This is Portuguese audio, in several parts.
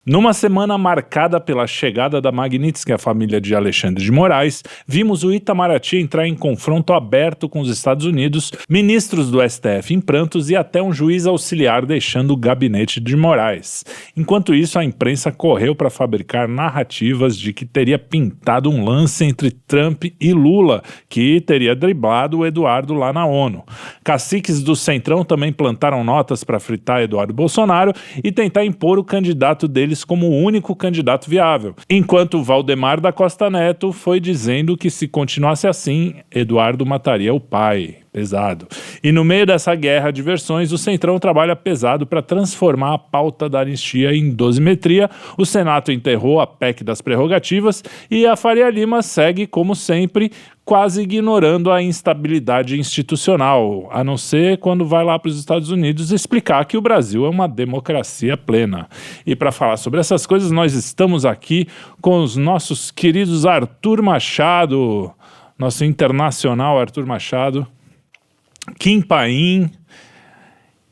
Numa semana marcada pela chegada da Magnitsky à família de Alexandre de Moraes, vimos o Itamaraty entrar em confronto aberto com os Estados Unidos, ministros do STF em prantos e até um juiz auxiliar deixando o gabinete de Moraes. Enquanto isso, a imprensa correu para fabricar narrativas de que teria pintado um lance entre Trump e Lula, que teria driblado o Eduardo lá na ONU. Caciques do Centrão também plantaram notas para fritar Eduardo Bolsonaro e tentar impor o candidato deles como o único candidato viável, enquanto Valdemar da Costa Neto foi dizendo que se continuasse assim, Eduardo mataria o pai. Pesado. E no meio dessa guerra de versões, o Centrão trabalha pesado para transformar a pauta da anistia em dosimetria, o Senado enterrou a PEC das prerrogativas e a Faria Lima segue, como sempre, quase ignorando a instabilidade institucional, a não ser quando vai lá para os Estados Unidos explicar que o Brasil é uma democracia plena. E para falar sobre essas coisas, nós estamos aqui com os nossos queridos Arthur Machado, nosso internacional Arthur Machado, Kim Paim,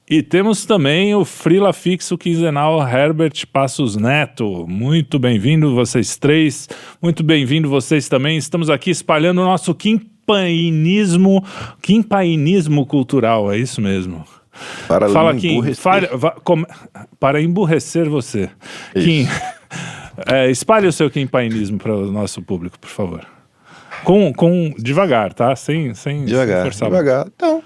e temos também o frila fixo quinzenal Herbert Passos Neto. Muito bem-vindo vocês três, muito bem-vindo vocês também. Estamos aqui espalhando o nosso Kimpainismo cultural, é isso mesmo. Fala, Kim, para emburrecer você. Kim, espalhe o seu Kimpainismo para o nosso público, por favor. Com devagar, tá? Sem forçar. Devagar. Então,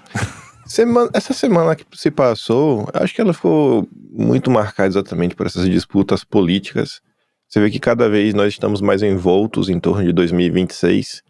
essa semana que se passou, acho que ela ficou muito marcada exatamente por essas disputas políticas. Você vê que cada vez nós estamos mais envoltos em torno de 2026.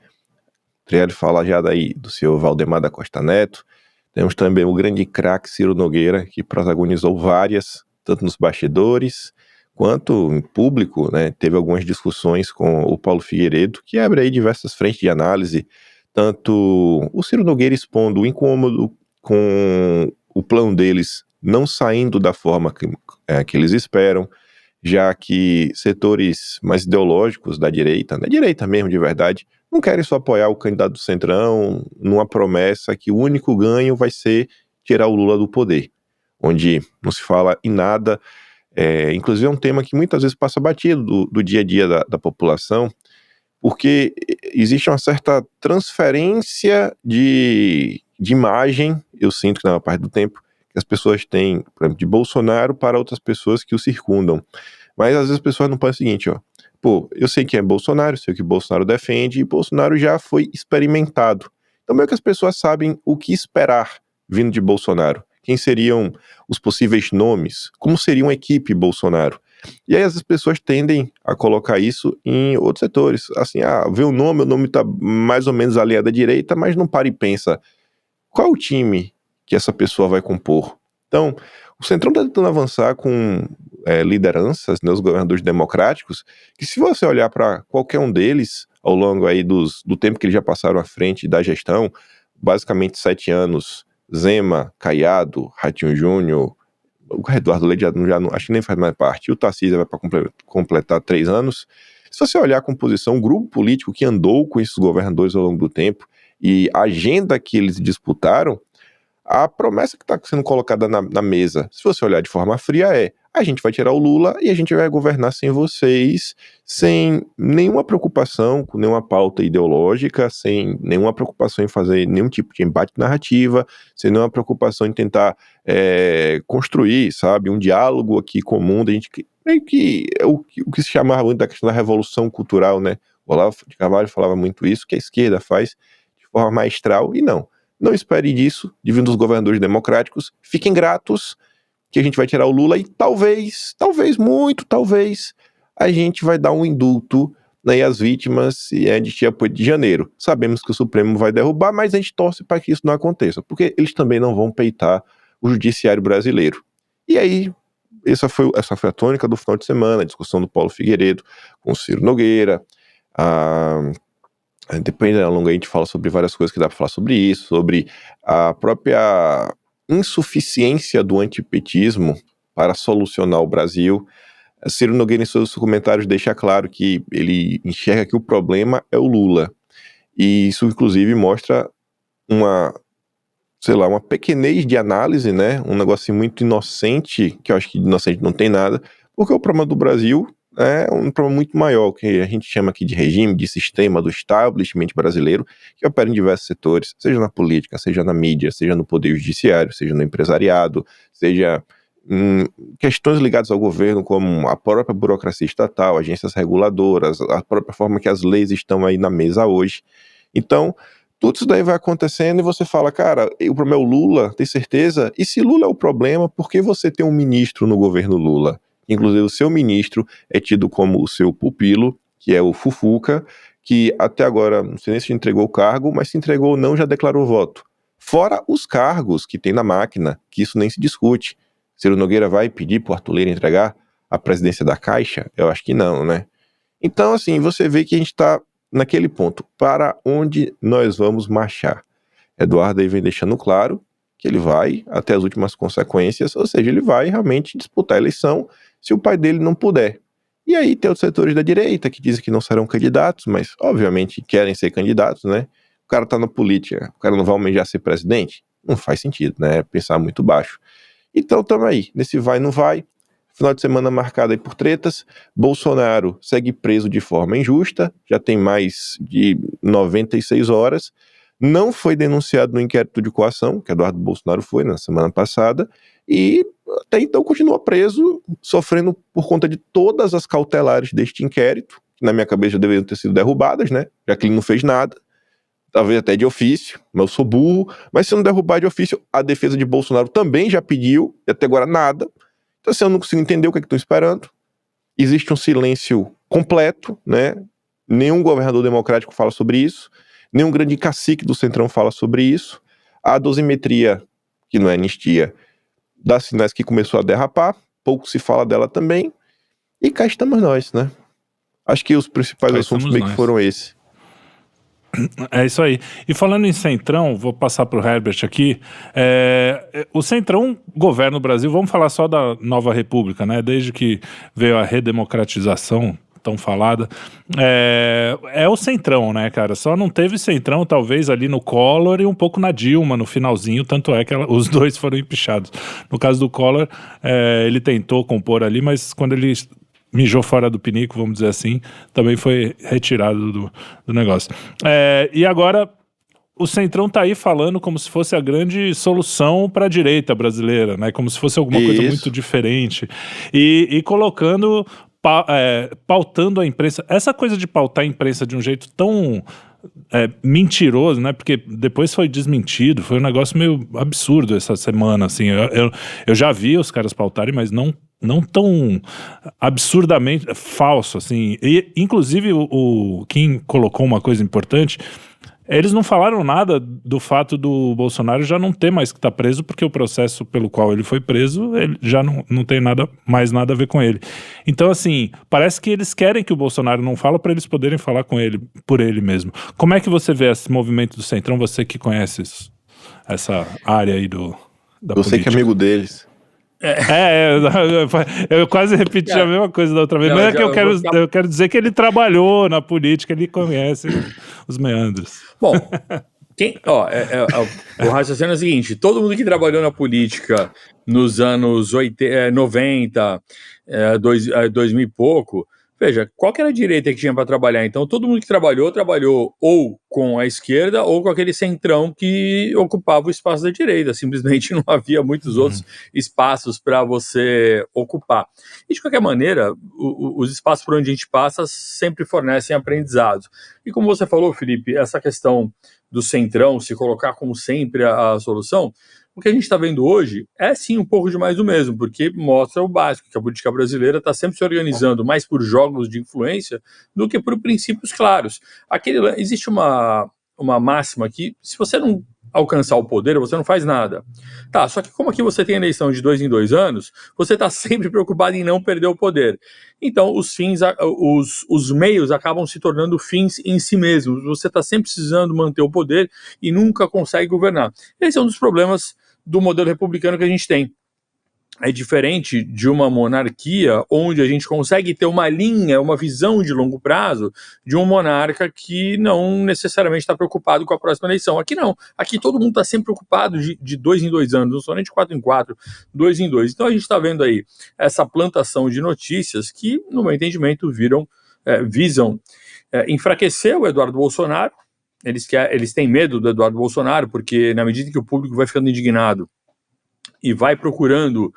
Triado fala já daí do senhor Valdemar da Costa Neto. Temos também o grande craque Ciro Nogueira, que protagonizou várias, tanto nos bastidores quanto em público, né? Teve algumas discussões com o Paulo Figueiredo, que abre aí diversas frentes de análise, tanto o Ciro Nogueira expondo o incômodo com o plano deles não saindo da forma que eles esperam, já que setores mais ideológicos da direita mesmo de verdade, não querem só apoiar o candidato do Centrão numa promessa que o único ganho vai ser tirar o Lula do poder, onde não se fala em nada. Inclusive é um tema que muitas vezes passa batido do dia a dia da população, porque existe uma certa transferência de imagem, eu sinto que na maior parte do tempo, que as pessoas têm, por exemplo, de Bolsonaro para outras pessoas que o circundam. Mas às vezes as pessoas não pensam o seguinte, eu sei quem é Bolsonaro, sei o que Bolsonaro defende, e Bolsonaro já foi experimentado. Então meio que as pessoas sabem o que esperar vindo de Bolsonaro. Quem seriam os possíveis nomes? Como seria uma equipe Bolsonaro? E aí as pessoas tendem a colocar isso em outros setores. Assim, vê o nome está mais ou menos aliado à direita, mas não para e pensa, qual é o time que essa pessoa vai compor? Então, o Centrão está tentando avançar com lideranças, né, os governadores democráticos, que se você olhar para qualquer um deles, ao longo aí do tempo que eles já passaram à frente da gestão, basicamente 7 anos, Zema, Caiado, Ratinho Júnior, o Eduardo Leite já não, acho que nem faz mais parte, e o Tarcísio vai para completar 3 anos. Se você olhar a composição, o grupo político que andou com esses governadores ao longo do tempo e a agenda que eles disputaram, a promessa que está sendo colocada na mesa, se você olhar de forma fria, a gente vai tirar o Lula e a gente vai governar sem vocês, sem nenhuma preocupação com nenhuma pauta ideológica, sem nenhuma preocupação em fazer nenhum tipo de embate narrativa, sem nenhuma preocupação em tentar construir, sabe, um diálogo aqui comum, da gente meio que o que se chamava muito da questão da revolução cultural, né? O Olavo de Carvalho falava muito isso, que a esquerda faz de forma maestral, e não espere disso, de vir dos governadores democráticos, fiquem gratos que a gente vai tirar o Lula e talvez, muito talvez, a gente vai dar um indulto, né, às vítimas de dia 8 de janeiro. Sabemos que o Supremo vai derrubar, mas a gente torce para que isso não aconteça, porque eles também não vão peitar o judiciário brasileiro. E aí, essa foi a tônica do final de semana, a discussão do Paulo Figueiredo com o Ciro Nogueira, depois ao longo a gente fala sobre várias coisas que dá para falar sobre isso, sobre a própria insuficiência do antipetismo para solucionar o Brasil. Ciro Nogueira, em seus comentários, deixa claro que ele enxerga que o problema é o Lula. E isso, inclusive, mostra uma pequenez de análise, né? Um negócio muito inocente, que eu acho que inocente não tem nada, Porque o problema do Brasil é um problema muito maior, que a gente chama aqui de regime, de sistema, do establishment brasileiro, que opera em diversos setores, seja na política, seja na mídia, seja no poder judiciário, seja no empresariado, seja em questões ligadas ao governo, como a própria burocracia estatal, agências reguladoras, a própria forma que as leis estão aí na mesa hoje. Então, tudo isso daí vai acontecendo e você fala, cara, o problema é o Lula, tem certeza? E se Lula é o problema, por que você tem um ministro no governo Lula? Inclusive o seu ministro é tido como o seu pupilo, que é o Fufuca, que até agora, não sei nem se entregou o cargo, mas se entregou ou não, já declarou voto. Fora os cargos que tem na máquina, que isso nem se discute. Ciro Nogueira vai pedir pro Arthur Lira entregar a presidência da Caixa? Eu acho que não, né? Então, assim, você vê que a gente está naquele ponto, para onde nós vamos marchar? Eduardo aí vem deixando claro que ele vai até as últimas consequências, ou seja, ele vai realmente disputar a eleição se o pai dele não puder. E aí tem outros setores da direita que dizem que não serão candidatos, mas obviamente querem ser candidatos, né? O cara tá na política, o cara não vai almejar ser presidente? Não faz sentido, né? Pensar muito baixo. Então estamos aí, nesse vai não vai, final de semana marcado aí por tretas, Bolsonaro segue preso de forma injusta, já tem mais de 96 horas, não foi denunciado no inquérito de coação, que Eduardo Bolsonaro foi na semana passada, e até então continua preso, sofrendo por conta de todas as cautelares deste inquérito, que na minha cabeça já deveriam ter sido derrubadas, né, já que ele não fez nada, talvez até de ofício, mas eu sou burro, mas se não derrubar de ofício, a defesa de Bolsonaro também já pediu, e até agora nada. Então assim, eu não consigo entender o que é que estão esperando. Existe um silêncio completo, né? Nenhum governador democrático fala sobre isso, nenhum grande cacique do Centrão fala sobre isso. A dosimetria, que não é anistia, dá sinais que começou a derrapar, pouco se fala dela também, e cá estamos nós, né? Acho que os principais assuntos meio que foram esses. É isso aí. E falando em Centrão, vou passar para o Herbert aqui. O Centrão governa o Brasil, vamos falar só da Nova República, né? Desde que veio a redemocratização tão falada. É o Centrão, né, cara? Só não teve Centrão, talvez, ali no Collor e um pouco na Dilma, no finalzinho, tanto é que os dois foram empichados. No caso do Collor, ele tentou compor ali, mas quando ele mijou fora do pinico, vamos dizer assim, também foi retirado do negócio. E agora o Centrão tá aí falando como se fosse a grande solução para a direita brasileira, né? Como se fosse alguma coisa muito diferente. E colocando, pautando a imprensa. Essa coisa de pautar a imprensa de um jeito tão mentiroso, né? Porque depois foi desmentido, foi um negócio meio absurdo essa semana, assim. Eu já vi os caras pautarem, mas não tão absurdamente falso, assim. E, inclusive, quem colocou uma coisa importante, eles não falaram nada do fato do Bolsonaro já não ter mais que estar preso, porque o processo pelo qual ele foi preso, ele já não tem mais nada a ver com ele. Então, assim, parece que eles querem que o Bolsonaro não fala para eles poderem falar com ele, por ele mesmo. Como é que você vê esse movimento do Centrão, você que conhece essa área aí da política? Você que é amigo deles. Eu quase repeti a mesma coisa da outra vez. Não é que eu quero dizer que ele trabalhou na política, ele conhece os meandros. Bom, o raciocínio é o seguinte: todo mundo que trabalhou na política nos anos 90, 2000 e pouco, veja, qual que era a direita que tinha para trabalhar? Então, todo mundo que trabalhou ou com a esquerda ou com aquele centrão que ocupava o espaço da direita. Simplesmente não havia muitos outros espaços para você ocupar. E, de qualquer maneira, os espaços por onde a gente passa sempre fornecem aprendizados. E como você falou, Felipe, essa questão do centrão se colocar como sempre a solução, o que a gente está vendo hoje é sim um pouco de mais do mesmo, porque mostra o básico, que a política brasileira está sempre se organizando mais por jogos de influência do que por princípios claros. Existe uma máxima que, se você não alcançar o poder, você não faz nada. Tá, só que como aqui você tem eleição de 2 em 2 anos, você está sempre preocupado em não perder o poder. Então, os meios acabam se tornando fins em si mesmos. Você está sempre precisando manter o poder e nunca consegue governar. Esse é um dos problemas do modelo republicano que a gente tem. é diferente de uma monarquia onde a gente consegue ter uma linha, uma visão de longo prazo de um monarca que não necessariamente está preocupado com a próxima eleição. Aqui não. Aqui todo mundo está sempre preocupado de 2 em 2 anos, não só nem de 4 em 4, 2 em 2. Então a gente está vendo aí essa plantação de notícias que, no meu entendimento, visam enfraquecer o Eduardo Bolsonaro. Eles têm medo do Eduardo Bolsonaro porque, na medida que o público vai ficando indignado e vai procurando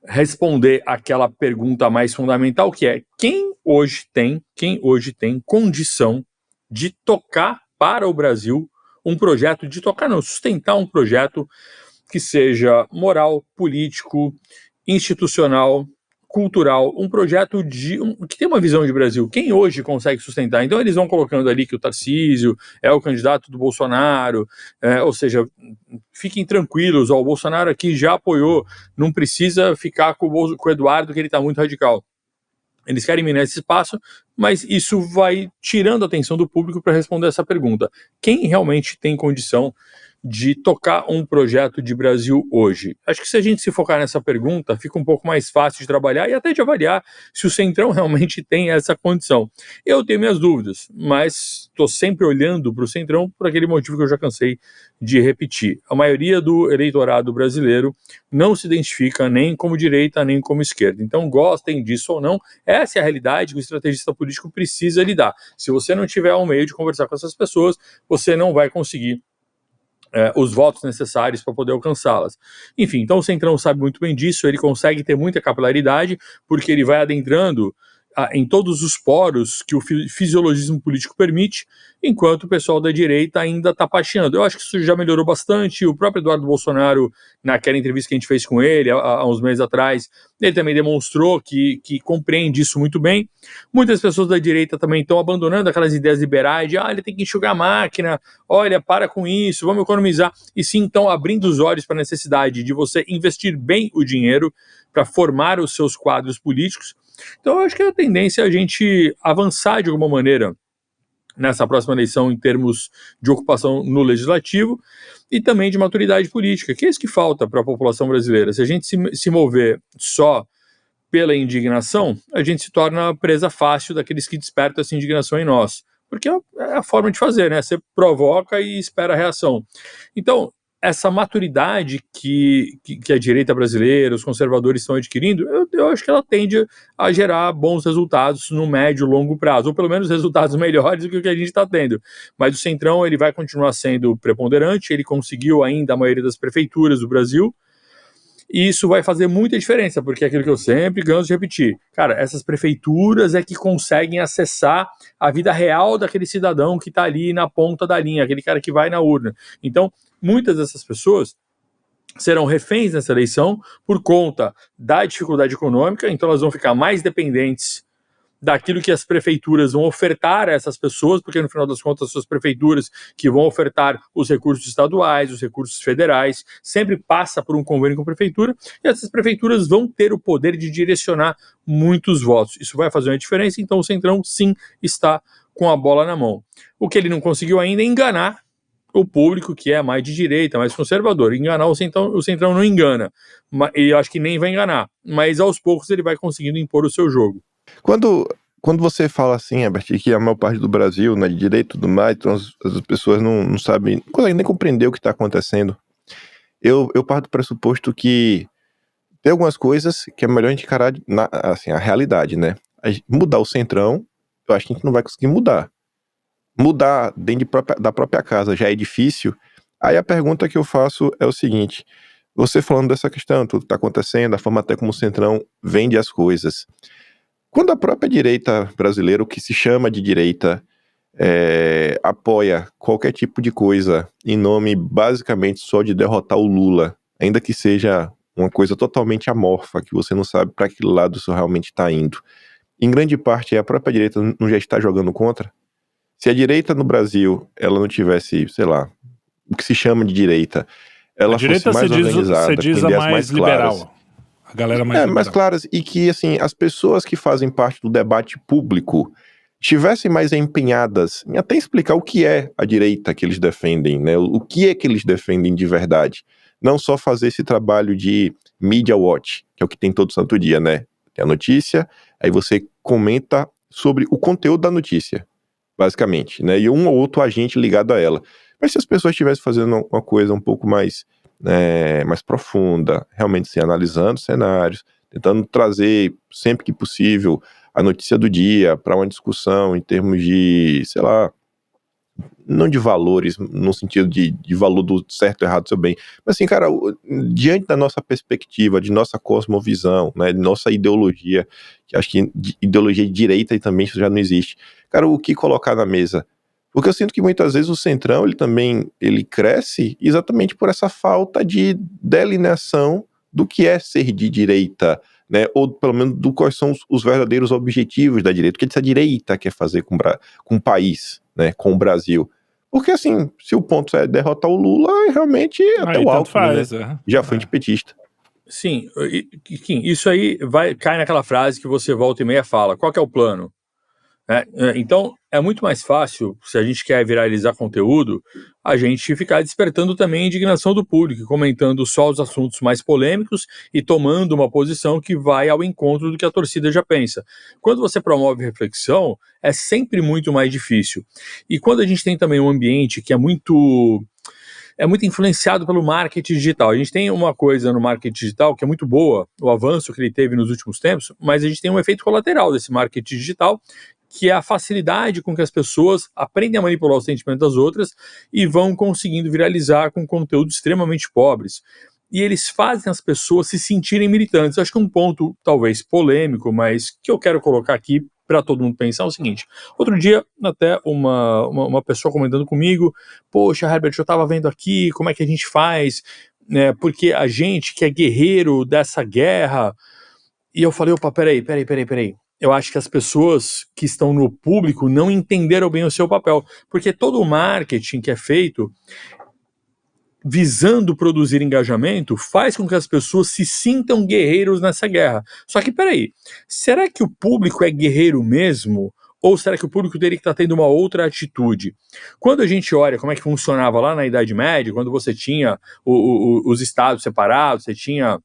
responder aquela pergunta mais fundamental, que é quem hoje tem condição de tocar para o Brasil um projeto, sustentar um projeto que seja moral, político, institucional, cultural, um projeto que tem uma visão de Brasil. Quem hoje consegue sustentar? Então eles vão colocando ali que o Tarcísio é o candidato do Bolsonaro, ou seja, fiquem tranquilos, o Bolsonaro aqui já apoiou, não precisa ficar com o Eduardo que ele está muito radical. Eles querem minar esse espaço, mas isso vai tirando a atenção do público para responder essa pergunta. Quem realmente tem condição de tocar um projeto de Brasil hoje? Acho que se a gente se focar nessa pergunta, fica um pouco mais fácil de trabalhar e até de avaliar se o Centrão realmente tem essa condição. Eu tenho minhas dúvidas, mas estou sempre olhando para o Centrão por aquele motivo que eu já cansei de repetir. A maioria do eleitorado brasileiro não se identifica nem como direita, nem como esquerda. Então, gostem disso ou não, essa é a realidade que o estrategista político precisa lidar. Se você não tiver um meio de conversar com essas pessoas, você não vai conseguir os votos necessários para poder alcançá-las. Enfim, então o Centrão sabe muito bem disso, ele consegue ter muita capilaridade, porque ele vai adentrando em todos os poros que o fisiologismo político permite, enquanto o pessoal da direita ainda está pateando. Eu acho que isso já melhorou bastante. O próprio Eduardo Bolsonaro, naquela entrevista que a gente fez com ele há uns meses atrás, ele também demonstrou que compreende isso muito bem. Muitas pessoas da direita também estão abandonando aquelas ideias liberais de ele tem que enxugar a máquina, olha, para com isso, vamos economizar. E sim, estão abrindo os olhos para a necessidade de você investir bem o dinheiro para formar os seus quadros políticos. Então, eu acho que a tendência é a gente avançar de alguma maneira nessa próxima eleição em termos de ocupação no legislativo e também de maturidade política, que é isso que falta para a população brasileira. Se a gente se mover só pela indignação, a gente se torna presa fácil daqueles que despertam essa indignação em nós, porque é a forma de fazer, né? Você provoca e espera a reação. Então, essa maturidade que a direita brasileira, os conservadores estão adquirindo, eu acho que ela tende a gerar bons resultados no médio e longo prazo, ou pelo menos resultados melhores do que o que a gente está tendo. Mas o Centrão ele vai continuar sendo preponderante, ele conseguiu ainda a maioria das prefeituras do Brasil, e isso vai fazer muita diferença, porque é aquilo que eu sempre canso de repetir. Cara, essas prefeituras é que conseguem acessar a vida real daquele cidadão que está ali na ponta da linha, aquele cara que vai na urna. Então, muitas dessas pessoas serão reféns nessa eleição por conta da dificuldade econômica, então elas vão ficar mais dependentes daquilo que as prefeituras vão ofertar a essas pessoas, porque no final das contas são as prefeituras que vão ofertar os recursos estaduais, os recursos federais, sempre passa por um convênio com a prefeitura, e essas prefeituras vão ter o poder de direcionar muitos votos. Isso vai fazer uma diferença, então o Centrão sim está com a bola na mão. O que ele não conseguiu ainda é enganar o público que é mais de direita, mais conservador. Enganar o Centrão não engana, e eu acho que nem vai enganar, mas aos poucos ele vai conseguindo impor o seu jogo. Quando você fala assim, Herbert, que a maior parte do Brasil, né, de direito e tudo mais, então as pessoas não sabem, não conseguem nem compreender o que está acontecendo, eu parto do pressuposto que tem algumas coisas que é melhor a gente encarar assim, a realidade, né? Mudar o Centrão, eu acho que a gente não vai conseguir mudar. Mudar dentro da própria casa já é difícil. Aí a pergunta que eu faço é o seguinte: você falando dessa questão, tudo que está acontecendo, a forma até como o Centrão vende as coisas. Quando a própria direita brasileira, o que se chama de direita, apoia qualquer tipo de coisa em nome basicamente só de derrotar o Lula, ainda que seja uma coisa totalmente amorfa, que você não sabe para que lado isso realmente está indo, em grande parte a própria direita não já está jogando contra? Se a direita no Brasil, ela não tivesse, sei lá, o que se chama de direita, ela fosse mais organizada, com ideias mais liberal. Claras. A galera mais liberal. Mais claras, e que, assim, as pessoas que fazem parte do debate público tivessem mais empenhadas em até explicar o que é a direita que eles defendem, né? O que é que eles defendem de verdade, não só fazer esse trabalho de media watch, que é o que tem todo santo dia, né? Tem a notícia, aí você comenta sobre o conteúdo da notícia, basicamente, né? E um ou outro agente ligado a ela. Mas se as pessoas estivessem fazendo uma coisa um pouco mais, mais profunda, realmente assim, analisando cenários, tentando trazer, sempre que possível, a notícia do dia para uma discussão em termos de, sei lá, não de valores, no sentido de valor do certo e errado do seu bem, mas assim, cara, diante da nossa perspectiva, de nossa cosmovisão, né, de nossa ideologia, que acho que ideologia de direita também já não existe, cara, o que colocar na mesa? Porque eu sinto que muitas vezes o Centrão, ele cresce exatamente por essa falta de delineação do que é ser de direita, né, ou pelo menos do quais são os verdadeiros objetivos da direita, o que essa direita quer fazer com o país, né, com o Brasil. Porque assim, se o ponto é derrotar o Lula, realmente até o Alckmin, né, já foi antipetista. Sim, isso aí cai naquela frase que você volta e meia fala, qual que é o plano? Então, é muito mais fácil, se a gente quer viralizar conteúdo, a gente ficar despertando também a indignação do público, comentando só os assuntos mais polêmicos e tomando uma posição que vai ao encontro do que a torcida já pensa. Quando você promove reflexão, é sempre muito mais difícil. E quando a gente tem também um ambiente que é muito influenciado pelo marketing digital. A gente tem uma coisa no marketing digital que é muito boa, o avanço que ele teve nos últimos tempos, mas a gente tem um efeito colateral desse marketing digital, que é a facilidade com que as pessoas aprendem a manipular os sentimentos das outras e vão conseguindo viralizar com conteúdos extremamente pobres. E eles fazem as pessoas se sentirem militantes. Acho que um ponto talvez polêmico, mas que eu quero colocar aqui para todo mundo pensar é o seguinte. Outro dia, até uma pessoa comentando comigo, poxa, Herbert, eu estava vendo aqui, como é que a gente faz? Porque a gente que é guerreiro dessa guerra... E eu falei, opa, peraí. Eu acho que as pessoas que estão no público não entenderam bem o seu papel, porque todo o marketing que é feito visando produzir engajamento faz com que as pessoas se sintam guerreiros nessa guerra. Só que peraí, será que o público é guerreiro mesmo? Ou será que o público teria que estar tendo uma outra atitude? Quando a gente olha como é que funcionava lá na Idade Média, quando você tinha os estados separados, você tinha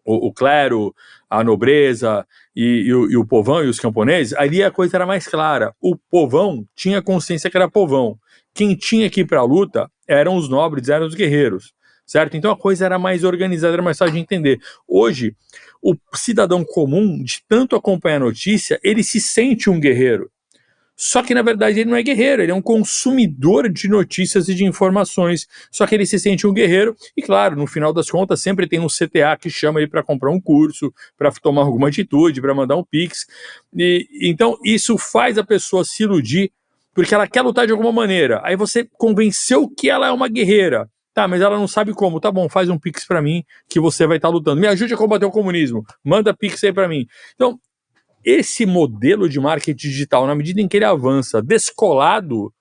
o clero, a nobreza e o povão e os camponeses, ali a coisa era mais clara. O povão tinha consciência que era povão. Quem tinha que ir para a luta eram os nobres, eram os guerreiros, certo? Então a coisa era mais organizada, era mais fácil de entender. Hoje, o cidadão comum, de tanto acompanhar a notícia, ele se sente um guerreiro. Só que, na verdade, ele não é guerreiro, ele é um consumidor de notícias e de informações. Só que ele se sente um guerreiro e, claro, no final das contas, sempre tem um CTA que chama ele para comprar um curso, para tomar alguma atitude, para mandar um Pix. Então, isso faz a pessoa se iludir, porque ela quer lutar de alguma maneira. Aí você convenceu que ela é uma guerreira. Tá, mas ela não sabe como. Tá bom, faz um Pix para mim que você vai estar lutando. Me ajude a combater o comunismo. Manda Pix aí para mim. Então, esse modelo de marketing digital, na medida em que ele avança descolado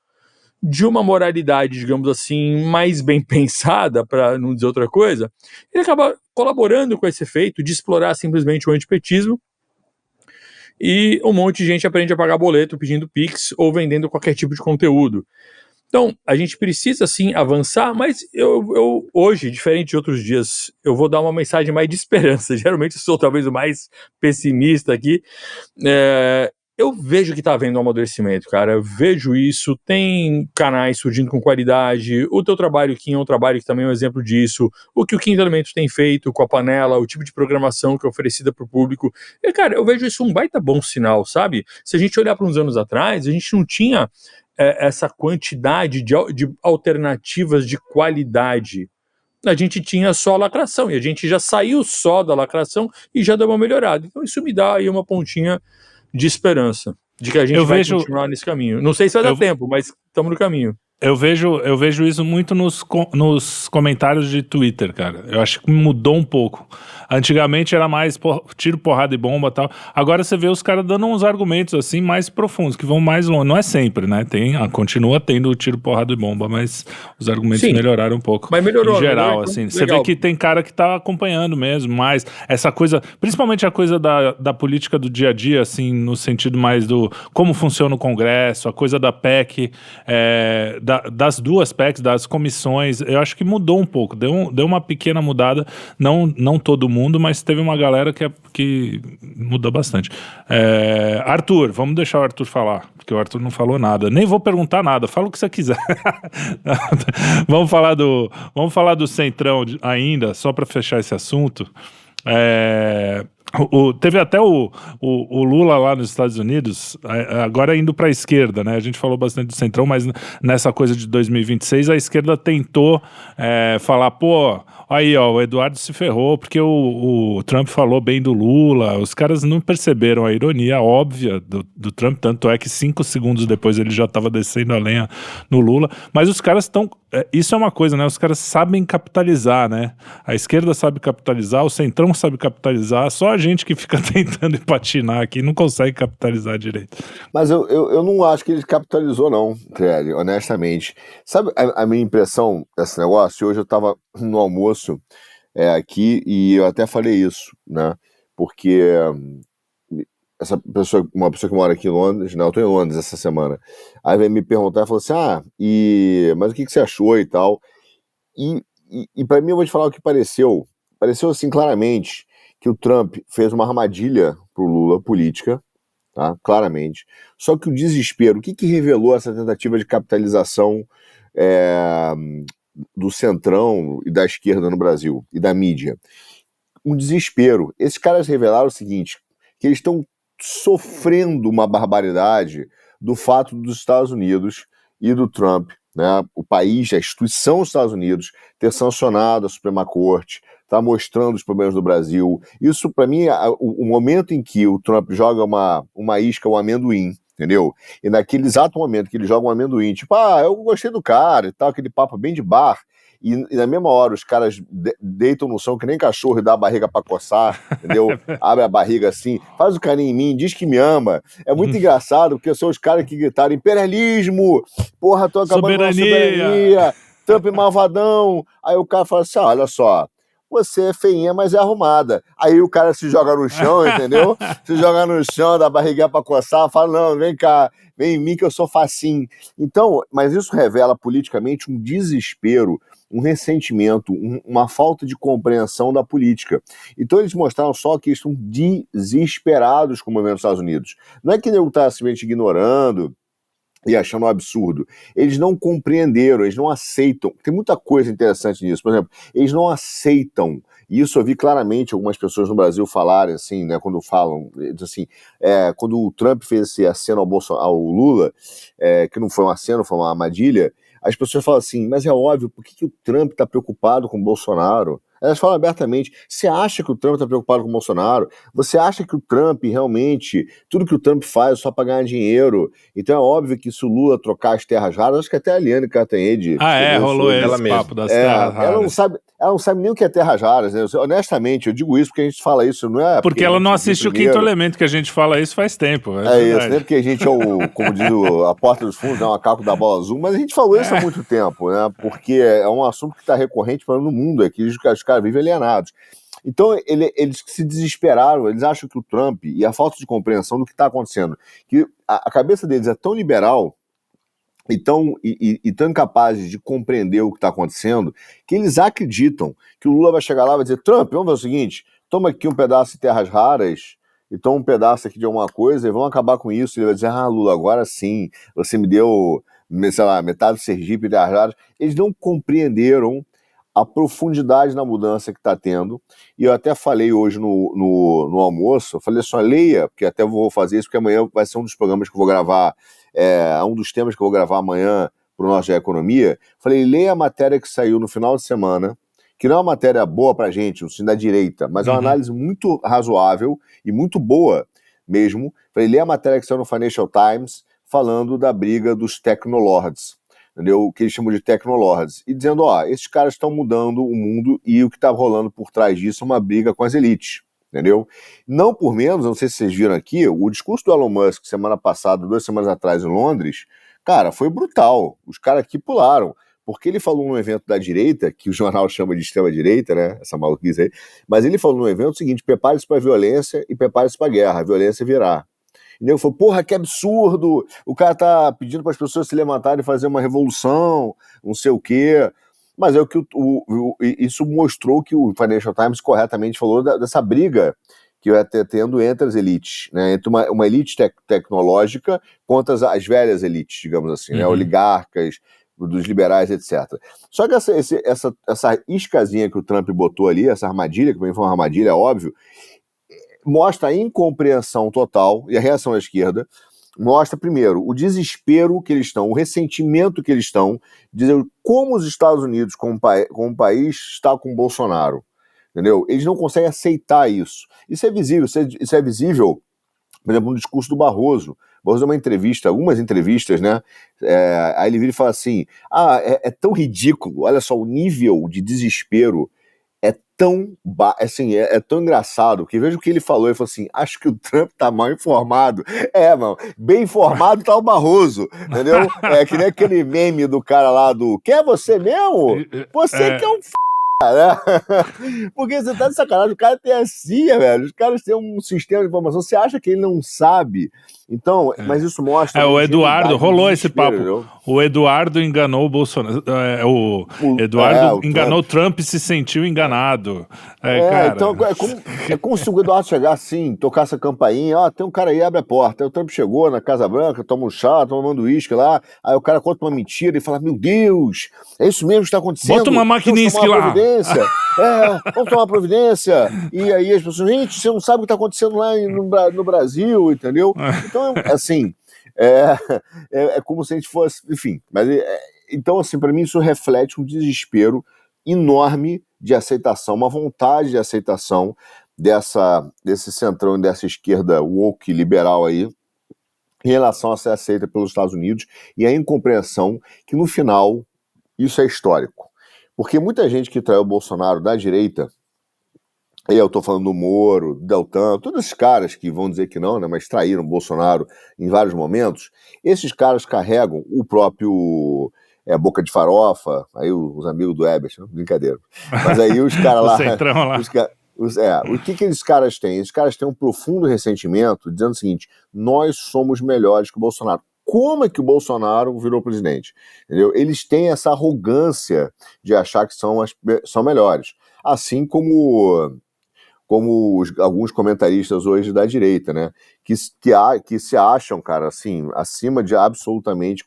de uma moralidade, digamos assim, mais bem pensada, para não dizer outra coisa, ele acaba colaborando com esse efeito de explorar simplesmente o antipetismo e um monte de gente aprende a pagar boleto pedindo Pix ou vendendo qualquer tipo de conteúdo. Então, a gente precisa, sim, avançar, mas eu hoje, diferente de outros dias, eu vou dar uma mensagem mais de esperança. Geralmente eu sou talvez o mais pessimista aqui. Eu vejo que está havendo um amadurecimento, cara. Eu vejo isso, tem canais surgindo com qualidade. O teu trabalho, Kim, é um trabalho que também é um exemplo disso. O que o Quinto Elemento tem feito com a panela, o tipo de programação que é oferecida para o público. E, cara, eu vejo isso um baita bom sinal, sabe? Se a gente olhar para uns anos atrás, a gente não tinha essa quantidade de alternativas de qualidade. A gente tinha só a lacração, e a gente já saiu só da lacração e já deu uma melhorada. Então isso me dá aí uma pontinha de esperança, de que a gente vai continuar nesse caminho. Não sei se vai dar tempo, mas estamos no caminho. Eu vejo isso muito nos comentários de Twitter, cara. Eu acho que mudou um pouco. Antigamente era mais tiro, porrada e bomba e tal. Agora você vê os caras dando uns argumentos assim mais profundos, que vão mais longe. Não é sempre, né? Continua tendo tiro, porrada e bomba, mas os argumentos melhoraram um pouco. Mas melhorou, em geral, assim. Você vê que tem cara que tá acompanhando mesmo, mais essa coisa, principalmente a coisa da política do dia a dia, assim, no sentido mais do como funciona o Congresso, a coisa da PEC, das duas PECs, das comissões, eu acho que mudou um pouco, deu uma pequena mudada, não todo mundo, mas teve uma galera que mudou bastante. Arthur, vamos deixar o Arthur falar, porque o Arthur não falou nada. Nem vou perguntar nada, fala o que você quiser. Vamos falar do Centrão ainda, só para fechar esse assunto. Teve até o Lula lá nos Estados Unidos, agora indo para a esquerda, né? A gente falou bastante do Centrão, mas nessa coisa de 2026 a esquerda tentou falar, pô, aí ó, o Eduardo se ferrou porque o Trump falou bem do Lula. Os caras não perceberam a ironia óbvia do Trump, tanto é que 5 segundos depois ele já estava descendo a lenha no Lula, mas os caras estão... Isso é uma coisa, né? Os caras sabem capitalizar, né? A esquerda sabe capitalizar, o Centrão sabe capitalizar, só a gente que fica tentando patinar aqui não consegue capitalizar direito. Mas eu não acho que ele capitalizou, não, Trelli, honestamente. Sabe a minha impressão desse negócio? Hoje eu estava no almoço aqui e eu até falei isso, né? Porque uma pessoa que mora aqui em Londres, não, eu tô em Londres essa semana, aí veio me perguntar e falou assim, mas o que você achou e tal? E para mim eu vou te falar o que pareceu assim claramente que o Trump fez uma armadilha pro Lula política, tá? Claramente, só que o desespero, o que revelou essa tentativa de capitalização do Centrão e da esquerda no Brasil, e da mídia? Um desespero. Esses caras revelaram o seguinte, que eles estão sofrendo uma barbaridade do fato dos Estados Unidos e do Trump, né, o país, a instituição dos Estados Unidos, ter sancionado a Suprema Corte, tá mostrando os problemas do Brasil. Isso, para mim, o momento em que o Trump joga uma isca, um amendoim, entendeu? E naquele exato momento que ele joga um amendoim, tipo, eu gostei do cara e tal, aquele papo bem de bar, e na mesma hora os caras deitam no chão que nem cachorro e dá a barriga pra coçar, entendeu? Abre a barriga assim, faz o carinho em mim, diz que me ama. É muito engraçado, porque são os caras que gritaram imperialismo, porra, tô acabando com a soberania, Trump malvadão. Aí o cara fala assim, olha só, você é feinha, mas é arrumada. Aí o cara se joga no chão, entendeu? Se joga no chão, dá a barriga pra coçar, fala, não, vem cá, vem em mim que eu sou facinho. Então, mas isso revela politicamente um desespero, um ressentimento, uma falta de compreensão da política. Então eles mostraram só que estão desesperados com o movimento dos Estados Unidos. Não é que ele está simplesmente ignorando e achando um absurdo. Eles não compreenderam, eles não aceitam. Tem muita coisa interessante nisso. Por exemplo, eles não aceitam. E isso eu vi claramente algumas pessoas no Brasil falarem assim, né, quando falam, assim, quando o Trump fez esse aceno ao Lula, que não foi um aceno, foi uma armadilha, as pessoas falam assim, mas é óbvio, por que o Trump está preocupado com o Bolsonaro? Elas falam abertamente, você acha que o Trump está preocupado com o Bolsonaro? Você acha que o Trump realmente, tudo que o Trump faz é só para ganhar dinheiro? Então é óbvio que se o Lula trocar as terras raras, acho que até a Eliane Cantanhede... rolou esse papo das terras raras. Ela não sabe nem o que é terras raras, né? Honestamente, eu digo isso porque a gente fala isso, não é... Porque ela não assiste o Quinto Elemento, que a gente fala isso faz tempo. Isso, né? Porque a gente como diz a porta dos fundos, é um macaco da bola azul, mas a gente falou isso há muito tempo, né? Porque é um assunto que está recorrente no mundo, que os caras vivem alienados. Então, eles se desesperaram, eles acham que o Trump e a falta de compreensão do que está acontecendo, que a cabeça deles é tão liberal e tão incapazes de compreender o que está acontecendo, que eles acreditam que o Lula vai chegar lá e vai dizer, Trump, vamos ver o seguinte, toma aqui um pedaço de terras raras, e toma um pedaço aqui de alguma coisa, e vamos acabar com isso. Ele vai dizer, Lula, agora sim, você me deu, sei lá, metade do Sergipe e terras raras. Eles não compreenderam a profundidade na mudança que está tendo, e eu até falei hoje no almoço, eu falei só, leia, porque até vou fazer isso, porque amanhã vai ser um dos programas que eu vou gravar, um dos temas que eu vou gravar amanhã para o Nosso de Economia. Falei, leia a matéria que saiu no final de semana, que não é uma matéria boa para a gente, assim, da direita, mas é uma análise muito razoável e muito boa mesmo. Falei, leia a matéria que saiu no Financial Times, falando da briga dos technolords, entendeu? O que eles chamam de technolords, e dizendo, esses caras estão mudando o mundo e o que está rolando por trás disso é uma briga com as elites, entendeu? Não por menos, não sei se vocês viram aqui, o discurso do Elon Musk semana passada, 2 semanas atrás em Londres, cara, foi brutal, os caras aqui pularam, porque ele falou num evento da direita, que o jornal chama de extrema-direita, né, essa maluquice aí, mas ele falou num evento o seguinte, prepare-se para a violência e prepare-se para a guerra, a violência virá. E o nego falou, porra, que absurdo, o cara tá pedindo para as pessoas se levantarem e fazer uma revolução, não sei o quê. Mas é o que isso mostrou que o Financial Times corretamente falou dessa briga que vai tendo entre as elites, né? Entre uma elite tecnológica contra as velhas elites, digamos assim, né? Oligarcas, dos liberais, etc. Só que essa iscazinha que o Trump botou ali, essa armadilha, que também foi uma armadilha, óbvio, mostra a incompreensão total, e a reação da esquerda mostra, primeiro, o desespero que eles estão, o ressentimento que eles estão, dizendo como os Estados Unidos, como país, está com o Bolsonaro. Entendeu? Eles não conseguem aceitar isso. Isso é visível, por exemplo, no discurso do Barroso. Barroso deu algumas entrevistas, né? Aí ele vira e fala assim: é tão ridículo, olha só, o nível de desespero é tão tão engraçado, que veja o que ele falou assim, acho que o Trump tá mal informado. Mano, bem informado tá o Barroso, entendeu? É que nem aquele meme do cara lá do, quem é você mesmo? Você que é um né? Porque você tá de sacanagem, o cara tem a CIA, velho, os caras têm um sistema de informação, você acha que ele não sabe? Então, mas isso mostra... o Eduardo, rolou esse papo, entendeu? O Eduardo enganou o Bolsonaro, Eduardo enganou o Trump e se sentiu enganado. Cara... Então é como se o Eduardo chegasse assim, tocasse a campainha, tem um cara aí, abre a porta, aí o Trump chegou na Casa Branca, toma um chá, tomando uísque lá, aí o cara conta uma mentira e fala, meu Deus, é isso mesmo que está acontecendo? Bota uma Maquininski lá. Vamos tomar providência. E aí as pessoas, gente, você não sabe o que está acontecendo lá no Brasil, entendeu? Então, assim, é como se a gente fosse, enfim, mas então, assim, para mim isso reflete um desespero enorme de aceitação, uma vontade de aceitação desse centrão e dessa esquerda woke liberal aí, em relação a ser aceita pelos Estados Unidos, e a incompreensão que, no final, isso é histórico. Porque muita gente que traiu o Bolsonaro da direita, e eu estou falando do Moro, do Deltan, todos esses caras que vão dizer que não, né, mas traíram o Bolsonaro em vários momentos, esses caras carregam o próprio Boca de Farofa, aí os amigos do Ebert, brincadeira. Mas aí os caras lá... o que esses caras têm? Esses caras têm um profundo ressentimento, dizendo o seguinte, nós somos melhores que o Bolsonaro. Como é que o Bolsonaro virou presidente? Entendeu? Eles têm essa arrogância de achar que são melhores. Assim como alguns comentaristas hoje da direita, né? Que se acham, cara, assim, acima de absolutamente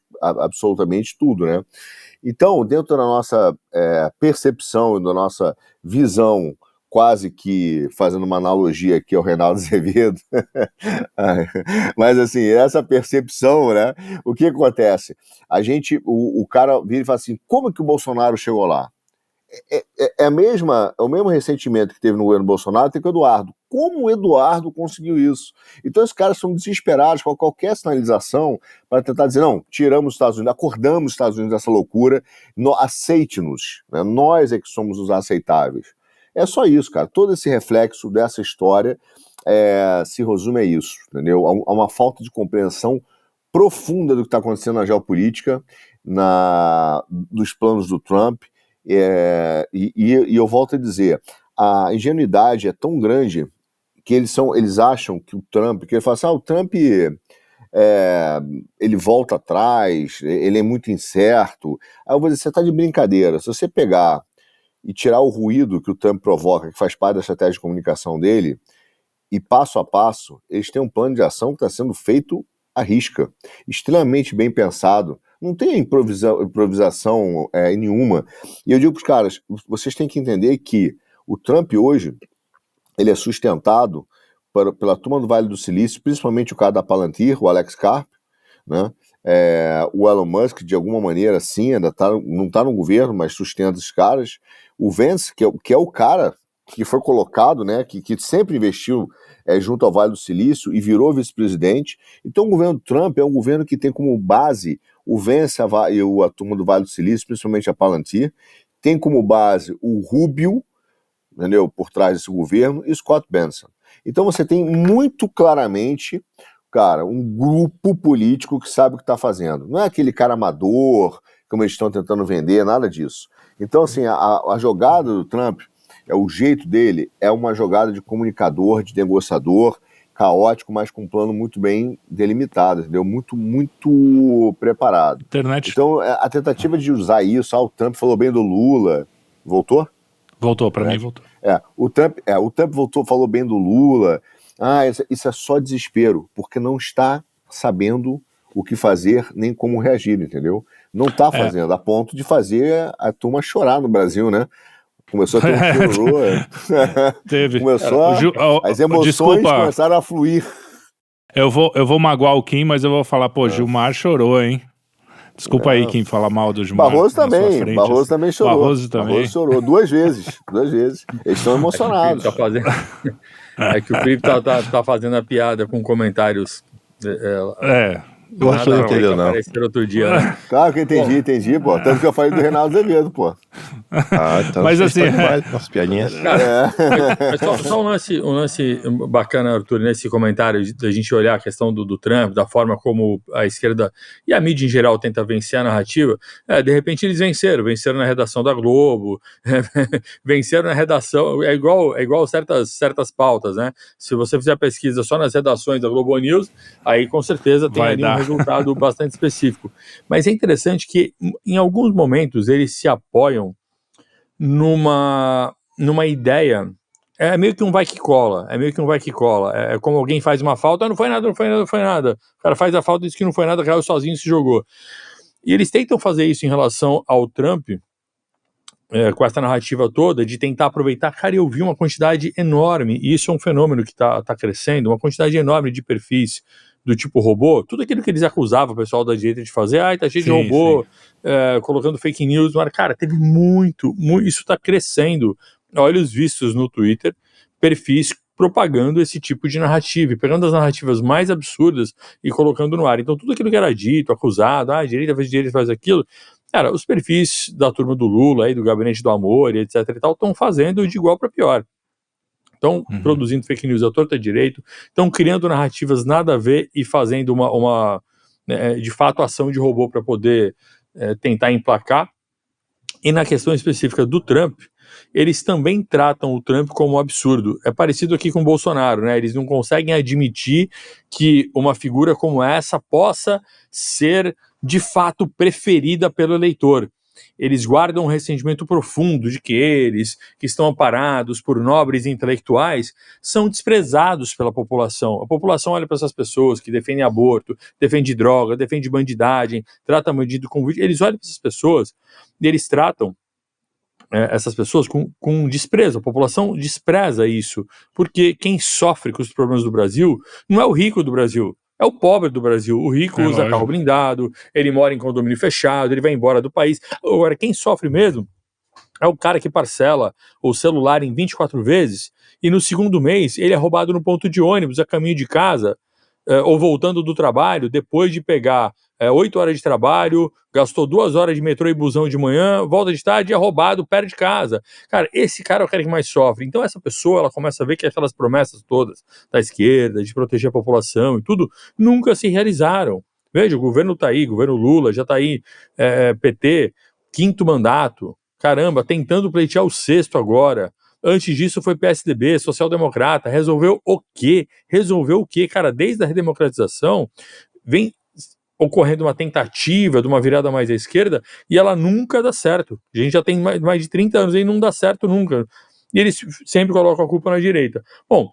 tudo, né? Então, dentro da nossa percepção e da nossa visão, quase que fazendo uma analogia aqui ao Reinaldo Azevedo, mas assim, essa percepção, né? O que acontece? O cara vira e fala assim, como que o Bolsonaro chegou lá? É o mesmo ressentimento que teve no governo Bolsonaro, tem com o Eduardo. Como o Eduardo conseguiu isso? Então, esses caras são desesperados com qualquer sinalização para tentar dizer, não, tiramos os Estados Unidos, acordamos os Estados Unidos dessa loucura, aceite-nos, né? Nós é que somos os aceitáveis. É só isso, cara. Todo esse reflexo dessa história se resume a isso, entendeu? A uma falta de compreensão profunda do que está acontecendo na geopolítica, dos planos do Trump, e eu volto a dizer, a ingenuidade é tão grande que eles acham que o Trump, que ele fala assim, o Trump ele volta atrás, ele é muito incerto. Aí eu vou dizer, você está de brincadeira. Se você pegar e tirar o ruído que o Trump provoca, que faz parte da estratégia de comunicação dele, e passo a passo, eles têm um plano de ação que está sendo feito à risca, extremamente bem pensado, não tem improvisação nenhuma. E eu digo para os caras, vocês têm que entender que o Trump hoje, ele é sustentado pela turma do Vale do Silício, principalmente o cara da Palantir, o Alex Karp, né? O Elon Musk, de alguma maneira, sim, ainda não está no governo, mas sustenta os caras. O Vance, que é o cara que foi colocado, né, que sempre investiu junto ao Vale do Silício e virou vice-presidente. Então o governo do Trump é um governo que tem como base o Vance e a turma do Vale do Silício, principalmente a Palantir, tem como base o Rubio, entendeu, por trás desse governo, e Scott Bessent. Então você tem muito claramente, cara, um grupo político que sabe o que está fazendo. Não é aquele cara amador, como eles estão tentando vender, nada disso. Então, assim, a jogada do Trump, o jeito dele, é uma jogada de comunicador, de negociador, caótico, mas com um plano muito bem delimitado, entendeu? Muito preparado. Internet. Então, a tentativa de usar isso, o Trump falou bem do Lula, voltou? Voltou, para mim voltou. O Trump voltou, falou bem do Lula. Isso é só desespero, porque não está sabendo o que fazer nem como reagir, entendeu? Não está fazendo, a ponto de fazer a turma chorar no Brasil, né? Começou a ter um chororô. Teve. As emoções começaram a fluir. Eu vou magoar o Kim, mas eu vou falar, Gilmar chorou, hein? Desculpa aí quem fala mal do Gilmar. Barroso também. Barroso também chorou. Barroso chorou duas vezes. Eles estão emocionados. É que o Felipe tá fazendo a piada com comentários. Eu acho que não entendeu, não. Outro dia, né? Claro que entendi, pô. Tanto que eu falei do Reinaldo Azevedo, pô. Então mas assim, nossas piadinhas. Mas só um lance bacana, Arthur, nesse comentário da gente olhar a questão do Trump, da forma como a esquerda e a mídia em geral tenta vencer a narrativa. De repente eles venceram na redação da Globo, venceram na redação, é igual certas pautas, né? Se você fizer pesquisa só nas redações da Globo News, aí com certeza tem ali um resultado bastante específico. Mas é interessante que em alguns momentos eles se apoiam numa ideia, é meio que um vai que cola, é como alguém faz uma falta, não foi nada, o cara faz a falta e diz que não foi nada, caiu sozinho e se jogou. E eles tentam fazer isso em relação ao Trump, com essa narrativa toda, de tentar aproveitar. Cara, eu vi uma quantidade enorme, e isso é um fenômeno que tá crescendo, uma quantidade enorme de perfis do tipo robô, tudo aquilo que eles acusavam o pessoal da direita de fazer, tá cheio de robô, colocando fake news no ar. Cara, teve muito, isso tá crescendo. Olha os vistos no Twitter, perfis propagando esse tipo de narrativa, e pegando as narrativas mais absurdas e colocando no ar. Então tudo aquilo que era dito, acusado, a direita faz aquilo, cara, os perfis da turma do Lula, aí, do Gabinete do Amor, e etc e tal, estão fazendo de igual para pior. Estão produzindo fake news à torta direito, estão criando narrativas nada a ver e fazendo uma de fato, ação de robô para poder tentar emplacar. E na questão específica do Trump, eles também tratam o Trump como um absurdo. É parecido aqui com o Bolsonaro, né? Eles não conseguem admitir que uma figura como essa possa ser, de fato, preferida pelo eleitor. Eles guardam um ressentimento profundo de que eles, que estão amparados por nobres intelectuais, são desprezados pela população. A população olha para essas pessoas que defendem aborto, defendem droga, defendem bandidagem, tratam bandido com vídeo. Eles olham para essas pessoas e eles tratam essas pessoas com desprezo. A população despreza isso, porque quem sofre com os problemas do Brasil não é o rico do Brasil, é o pobre do Brasil. O rico usa carro blindado, ele mora em condomínio fechado, ele vai embora do país. Agora, quem sofre mesmo é o cara que parcela o celular em 24 vezes e no segundo mês ele é roubado no ponto de ônibus, a caminho de casa, ou voltando do trabalho, depois de pegar 8 horas de trabalho, gastou 2 horas de metrô e busão de manhã, volta de tarde, é roubado, perto de casa. Cara, esse cara é o cara que mais sofre. Então essa pessoa, ela começa a ver que aquelas promessas todas da esquerda, de proteger a população e tudo, nunca se realizaram. Veja, o governo tá aí, o governo Lula já tá aí, PT, 5º mandato, caramba, tentando pleitear o 6º agora. Antes disso foi PSDB, social-democrata. Resolveu o quê? Cara, desde a redemocratização vem ocorrendo uma tentativa de uma virada mais à esquerda e ela nunca dá certo. A gente já tem mais de 30 anos e não dá certo nunca. E eles sempre colocam a culpa na direita. Bom,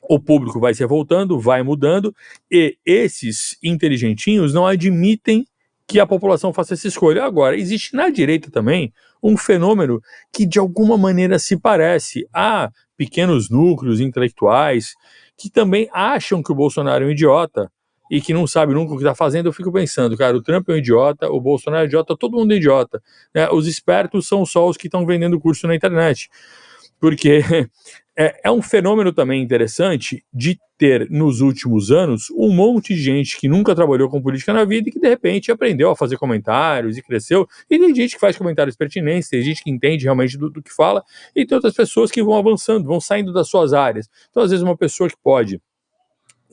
o público vai se revoltando, vai mudando, e esses inteligentinhos não admitem que a população faça essa escolha. Agora, existe na direita também um fenômeno que de alguma maneira se parece. Há pequenos núcleos intelectuais que também acham que o Bolsonaro é um idiota e que não sabe nunca o que está fazendo. Eu fico pensando, cara, o Trump é um idiota, o Bolsonaro é um idiota, todo mundo é idiota. Os espertos são só os que estão vendendo curso na internet. Porque é um fenômeno também interessante de ter, nos últimos anos, um monte de gente que nunca trabalhou com política na vida e que, de repente, aprendeu a fazer comentários e cresceu. E tem gente que faz comentários pertinentes, tem gente que entende realmente do que fala, e tem outras pessoas que vão avançando, vão saindo das suas áreas. Então, às vezes, uma pessoa que pode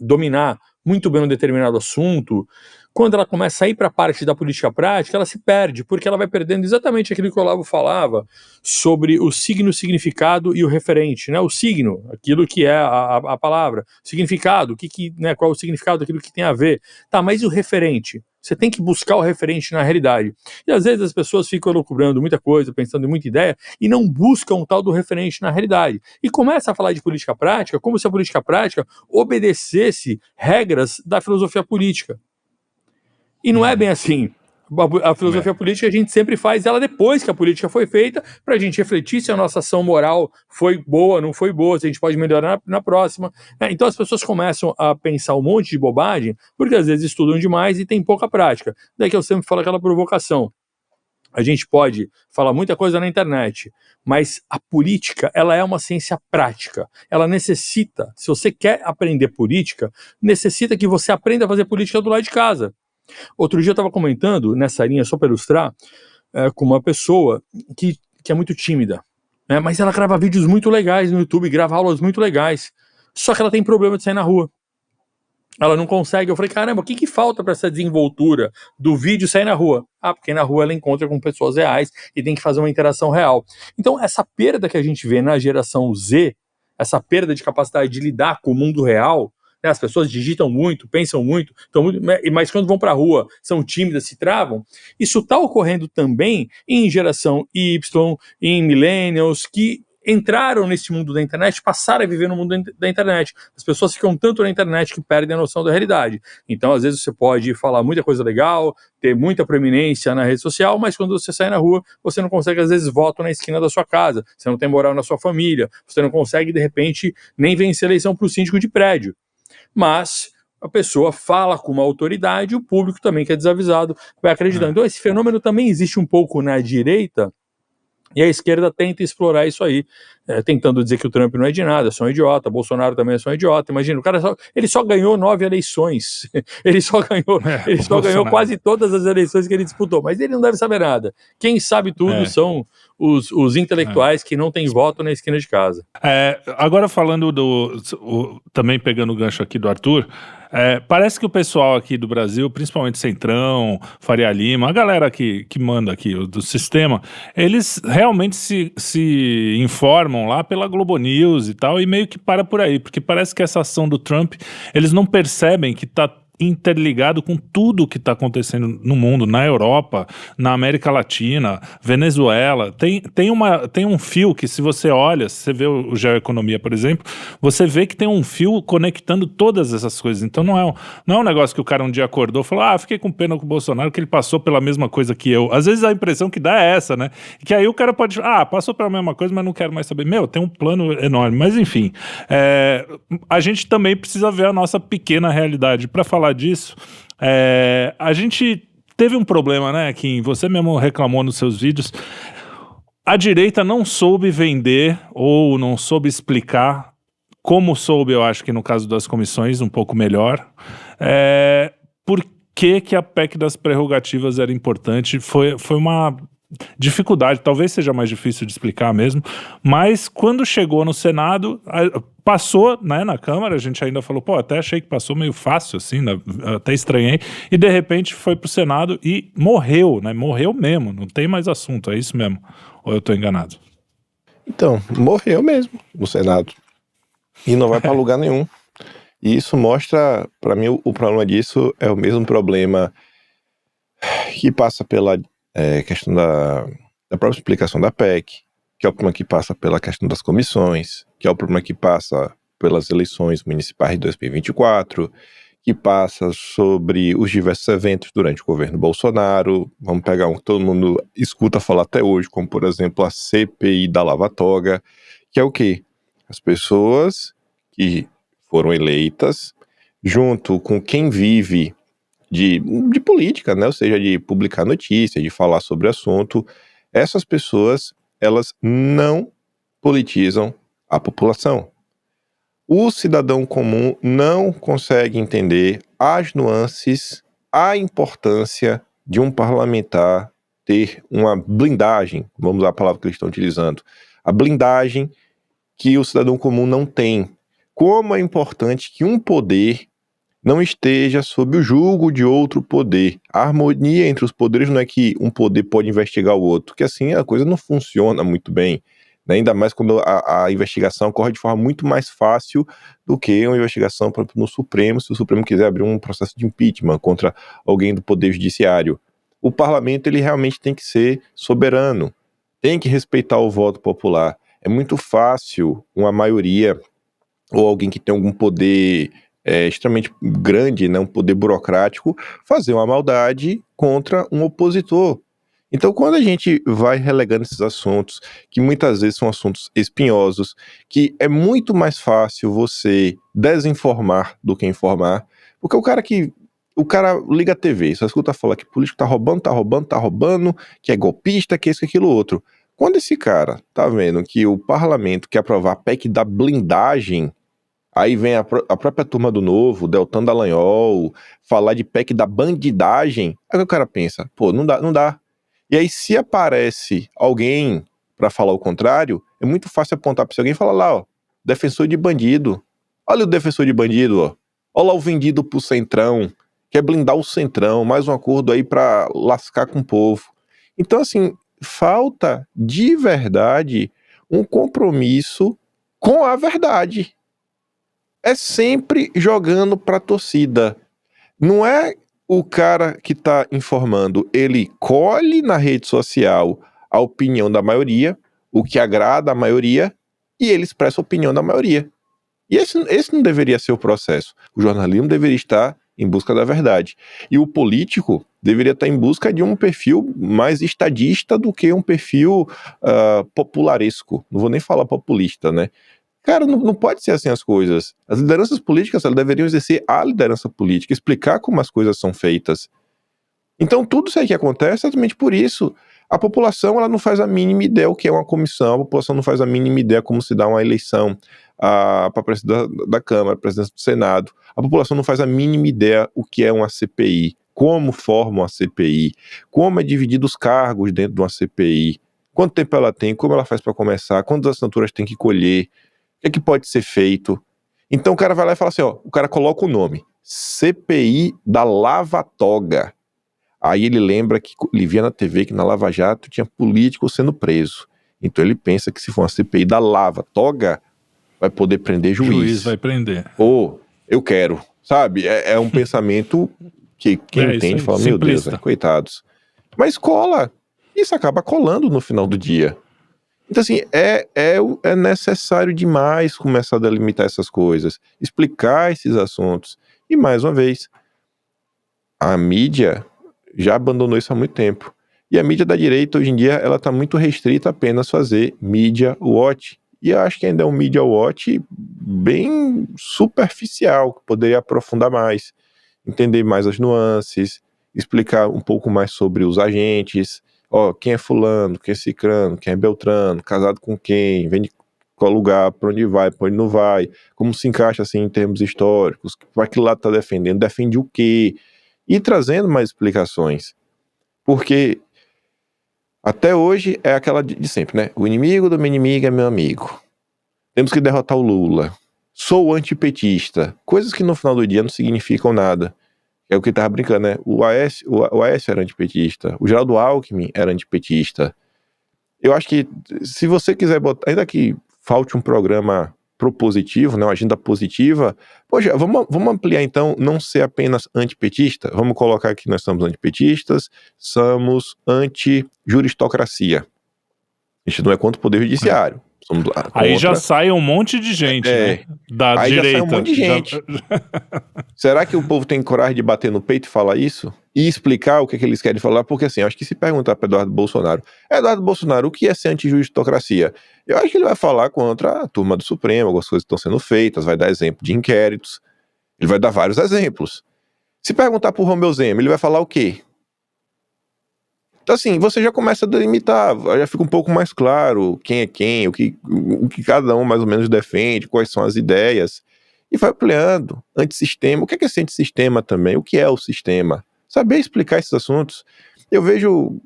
dominar muito bem um determinado assunto, quando ela começa a ir para a parte da política prática, ela se perde, porque ela vai perdendo exatamente aquilo que o Olavo falava sobre o signo, o significado e o referente, né? O signo, aquilo que é a palavra, o significado, né, qual é o significado daquilo que tem a ver. Tá, mas e o referente? Você tem que buscar o referente na realidade. E às vezes as pessoas ficam elucubrando muita coisa, pensando em muita ideia, e não buscam o tal do referente na realidade. E começa a falar de política prática como se a política prática obedecesse regras da filosofia política. E não é bem assim. A filosofia política a gente sempre faz ela depois que a política foi feita, para a gente refletir se a nossa ação moral foi boa, não foi boa, se a gente pode melhorar na próxima. Então as pessoas começam a pensar um monte de bobagem, porque às vezes estudam demais e tem pouca prática. Daí que eu sempre falo aquela provocação. A gente pode falar muita coisa na internet, mas a política, ela é uma ciência prática. Ela necessita, se você quer aprender política, necessita que você aprenda a fazer política do lado de casa. Outro dia eu estava comentando, nessa linha, só para ilustrar, com uma pessoa que é muito tímida, né, mas ela grava vídeos muito legais no YouTube, grava aulas muito legais, só que ela tem problema de sair na rua. Ela não consegue. Eu falei, caramba, o que falta para essa desenvoltura do vídeo sair na rua? Ah, porque na rua ela encontra com pessoas reais e tem que fazer uma interação real. Então, essa perda que a gente vê na geração Z, essa perda de capacidade de lidar com o mundo real, né, as pessoas digitam muito, pensam muito, mas quando vão para a rua são tímidas, se travam. Isso está ocorrendo também em geração Y, em millennials, que entraram nesse mundo da internet, passaram a viver no mundo da internet. As pessoas ficam tanto na internet que perdem a noção da realidade. Então, às vezes, você pode falar muita coisa legal, ter muita proeminência na rede social, mas quando você sai na rua, você não consegue, às vezes, voto na esquina da sua casa, você não tem moral na sua família, você não consegue, de repente, nem vencer a eleição para o síndico de prédio. Mas a pessoa fala com uma autoridade, o público também, que é desavisado, vai acreditando. Então, esse fenômeno também existe um pouco na direita, e a esquerda tenta explorar isso aí, tentando dizer que o Trump não é de nada, é só um idiota, Bolsonaro também é só um idiota. Imagina, o cara ele só ganhou 9 eleições, ele só ganhou quase todas as eleições que ele disputou, mas ele não deve saber nada. Quem sabe tudo são os intelectuais que não têm voto na esquina de casa. Agora falando também pegando o gancho aqui do Arthur, parece que o pessoal aqui do Brasil, principalmente Centrão, Faria Lima, a galera que manda aqui do sistema, eles realmente se informam lá pela Globo News e tal, e meio que para por aí, porque parece que essa ação do Trump, eles não percebem que está interligado com tudo que está acontecendo no mundo, na Europa, na América Latina, Venezuela. Tem um fio que, se você olha, se você vê o Geoeconomia, por exemplo, você vê que tem um fio conectando todas essas coisas. Então não é um negócio que o cara um dia acordou e falou, fiquei com pena com o Bolsonaro, que ele passou pela mesma coisa que eu. Às vezes a impressão que dá é essa, né? Que aí o cara pode, passou pela mesma coisa, mas não quero mais saber. Tem um plano enorme. Mas enfim, a gente também precisa ver a nossa pequena realidade. Para falar disso, a gente teve um problema, né, Kim? Você mesmo reclamou nos seus vídeos. A direita não soube vender ou não soube explicar, como soube, eu acho que no caso das comissões, um pouco melhor, por que a PEC das prerrogativas era importante. Foi uma dificuldade, talvez seja mais difícil de explicar mesmo, mas quando chegou no Senado, passou, né, na Câmara, a gente ainda falou, até achei que passou meio fácil, assim, né, até estranhei, e de repente foi pro Senado e morreu, né, morreu mesmo, não tem mais assunto, é isso mesmo, ou eu tô enganado? Então, morreu mesmo no Senado, e não vai para lugar nenhum, e isso mostra, para mim, o problema disso é o mesmo problema que passa pela questão da própria explicação da PEC, que é o problema que passa pela questão das comissões, que é o problema que passa pelas eleições municipais de 2024, que passa sobre os diversos eventos durante o governo Bolsonaro. Vamos pegar um que todo mundo escuta falar até hoje, como por exemplo a CPI da Lava Toga, que é o quê? As pessoas que foram eleitas, junto com quem vive de política, né? Ou seja, de publicar notícias, de falar sobre o assunto, essas pessoas, elas não politizam a população. O cidadão comum não consegue entender as nuances, a importância de um parlamentar ter uma blindagem, vamos usar a palavra que eles estão utilizando, a blindagem que o cidadão comum não tem. Como é importante que um poder não esteja sob o julgo de outro poder. A harmonia entre os poderes não é que um poder pode investigar o outro, que assim a coisa não funciona muito bem, né? Ainda mais quando a investigação ocorre de forma muito mais fácil do que uma investigação, por exemplo, no Supremo, se o Supremo quiser abrir um processo de impeachment contra alguém do Poder Judiciário. O parlamento ele realmente tem que ser soberano, tem que respeitar o voto popular. É muito fácil uma maioria ou alguém que tem algum poder extremamente grande, né, um poder burocrático, fazer uma maldade contra um opositor. Então, quando a gente vai relegando esses assuntos, que muitas vezes são assuntos espinhosos, que é muito mais fácil você desinformar do que informar, porque o cara liga a TV, só escuta falar que político tá roubando, que é golpista, que é isso, que aquilo outro. Quando esse cara tá vendo que o parlamento quer aprovar a PEC da blindagem, aí vem a própria turma do Novo, Deltan Dallagnol, falar de PEC da bandidagem, aí o cara pensa, pô, não dá. E aí se aparece alguém pra falar o contrário, é muito fácil apontar pra esse alguém e falar lá, ó, defensor de bandido. Olha o defensor de bandido, ó. Olha lá o vendido pro Centrão, quer blindar o Centrão, mais um acordo aí pra lascar com o povo. Então, assim, falta de verdade um compromisso com a verdade. É sempre jogando pra torcida. Não é o cara que tá informando, ele colhe na rede social a opinião da maioria, o que agrada a maioria, e ele expressa a opinião da maioria. E esse não deveria ser o processo. O jornalismo deveria estar em busca da verdade. E o político deveria estar em busca de um perfil mais estadista do que um perfil popularesco. Não vou nem falar populista, né? Cara, não pode ser assim as coisas. As lideranças políticas, elas deveriam exercer a liderança política, explicar como as coisas são feitas. Então, tudo isso aí que acontece é exatamente por isso. A população, ela não faz a mínima ideia o que é uma comissão, a população não faz a mínima ideia como se dá uma eleição para presidente da Câmara, presidente do Senado. A população não faz a mínima ideia o que é uma CPI, como forma uma CPI, como é dividido os cargos dentro de uma CPI, quanto tempo ela tem, como ela faz para começar, quantas assinaturas tem que colher, o que pode ser feito. Então o cara vai lá e fala assim, ó, o cara coloca o nome, CPI da Lava Toga. Aí ele lembra que ele via na TV que na Lava Jato tinha político sendo preso. Então ele pensa que se for uma CPI da Lava Toga, vai poder prender juiz. Juiz vai prender. Ou, eu quero, sabe? É um pensamento que quem entende fala, meu Deus, coitados. Mas cola. Isso acaba colando no final do dia. Então, assim, é necessário demais começar a delimitar essas coisas, explicar esses assuntos. E, mais uma vez, a mídia já abandonou isso há muito tempo. E a mídia da direita, hoje em dia, ela está muito restrita a apenas fazer media watch. E eu acho que ainda é um media watch bem superficial, que poderia aprofundar mais, entender mais as nuances, explicar um pouco mais sobre os agentes. Ó, quem é fulano, quem é cicrano, quem é beltrano, casado com quem, vem de qual lugar, para onde vai, para onde não vai, como se encaixa assim em termos históricos, para que lado está defendendo, defende o quê, e trazendo mais explicações, porque até hoje é aquela de sempre, né? O inimigo do meu inimigo é meu amigo. Temos que derrotar o Lula. Sou antipetista. Coisas que no final do dia não significam nada. É o que ele tava brincando, né? O Aécio era antipetista. O Geraldo Alckmin era antipetista. Eu acho que se você quiser botar, ainda que falte um programa propositivo, né, uma agenda positiva, poxa, vamos ampliar então, não ser apenas antipetista, vamos colocar que nós somos antipetistas, somos anti-juristocracia. A gente não é contra o poder judiciário. Aí já sai um monte de gente, né? Da aí direita. Já sai um monte de gente. Será que o povo tem coragem de bater no peito e falar isso? E explicar o que eles querem falar? Porque assim, eu acho que se perguntar para Eduardo Bolsonaro, o que é ser anti-juristocracia? Eu acho que ele vai falar contra a turma do Supremo, algumas coisas que estão sendo feitas, vai dar exemplo de inquéritos, ele vai dar vários exemplos. Se perguntar pro Romeu Zema, ele vai falar o quê? Então assim, você já começa a delimitar, já fica um pouco mais claro quem é quem, o que cada um mais ou menos defende, quais são as ideias, e vai ampliando. Antissistema, o que é esse antissistema também? O que é o sistema? Saber explicar esses assuntos. Eu vejo,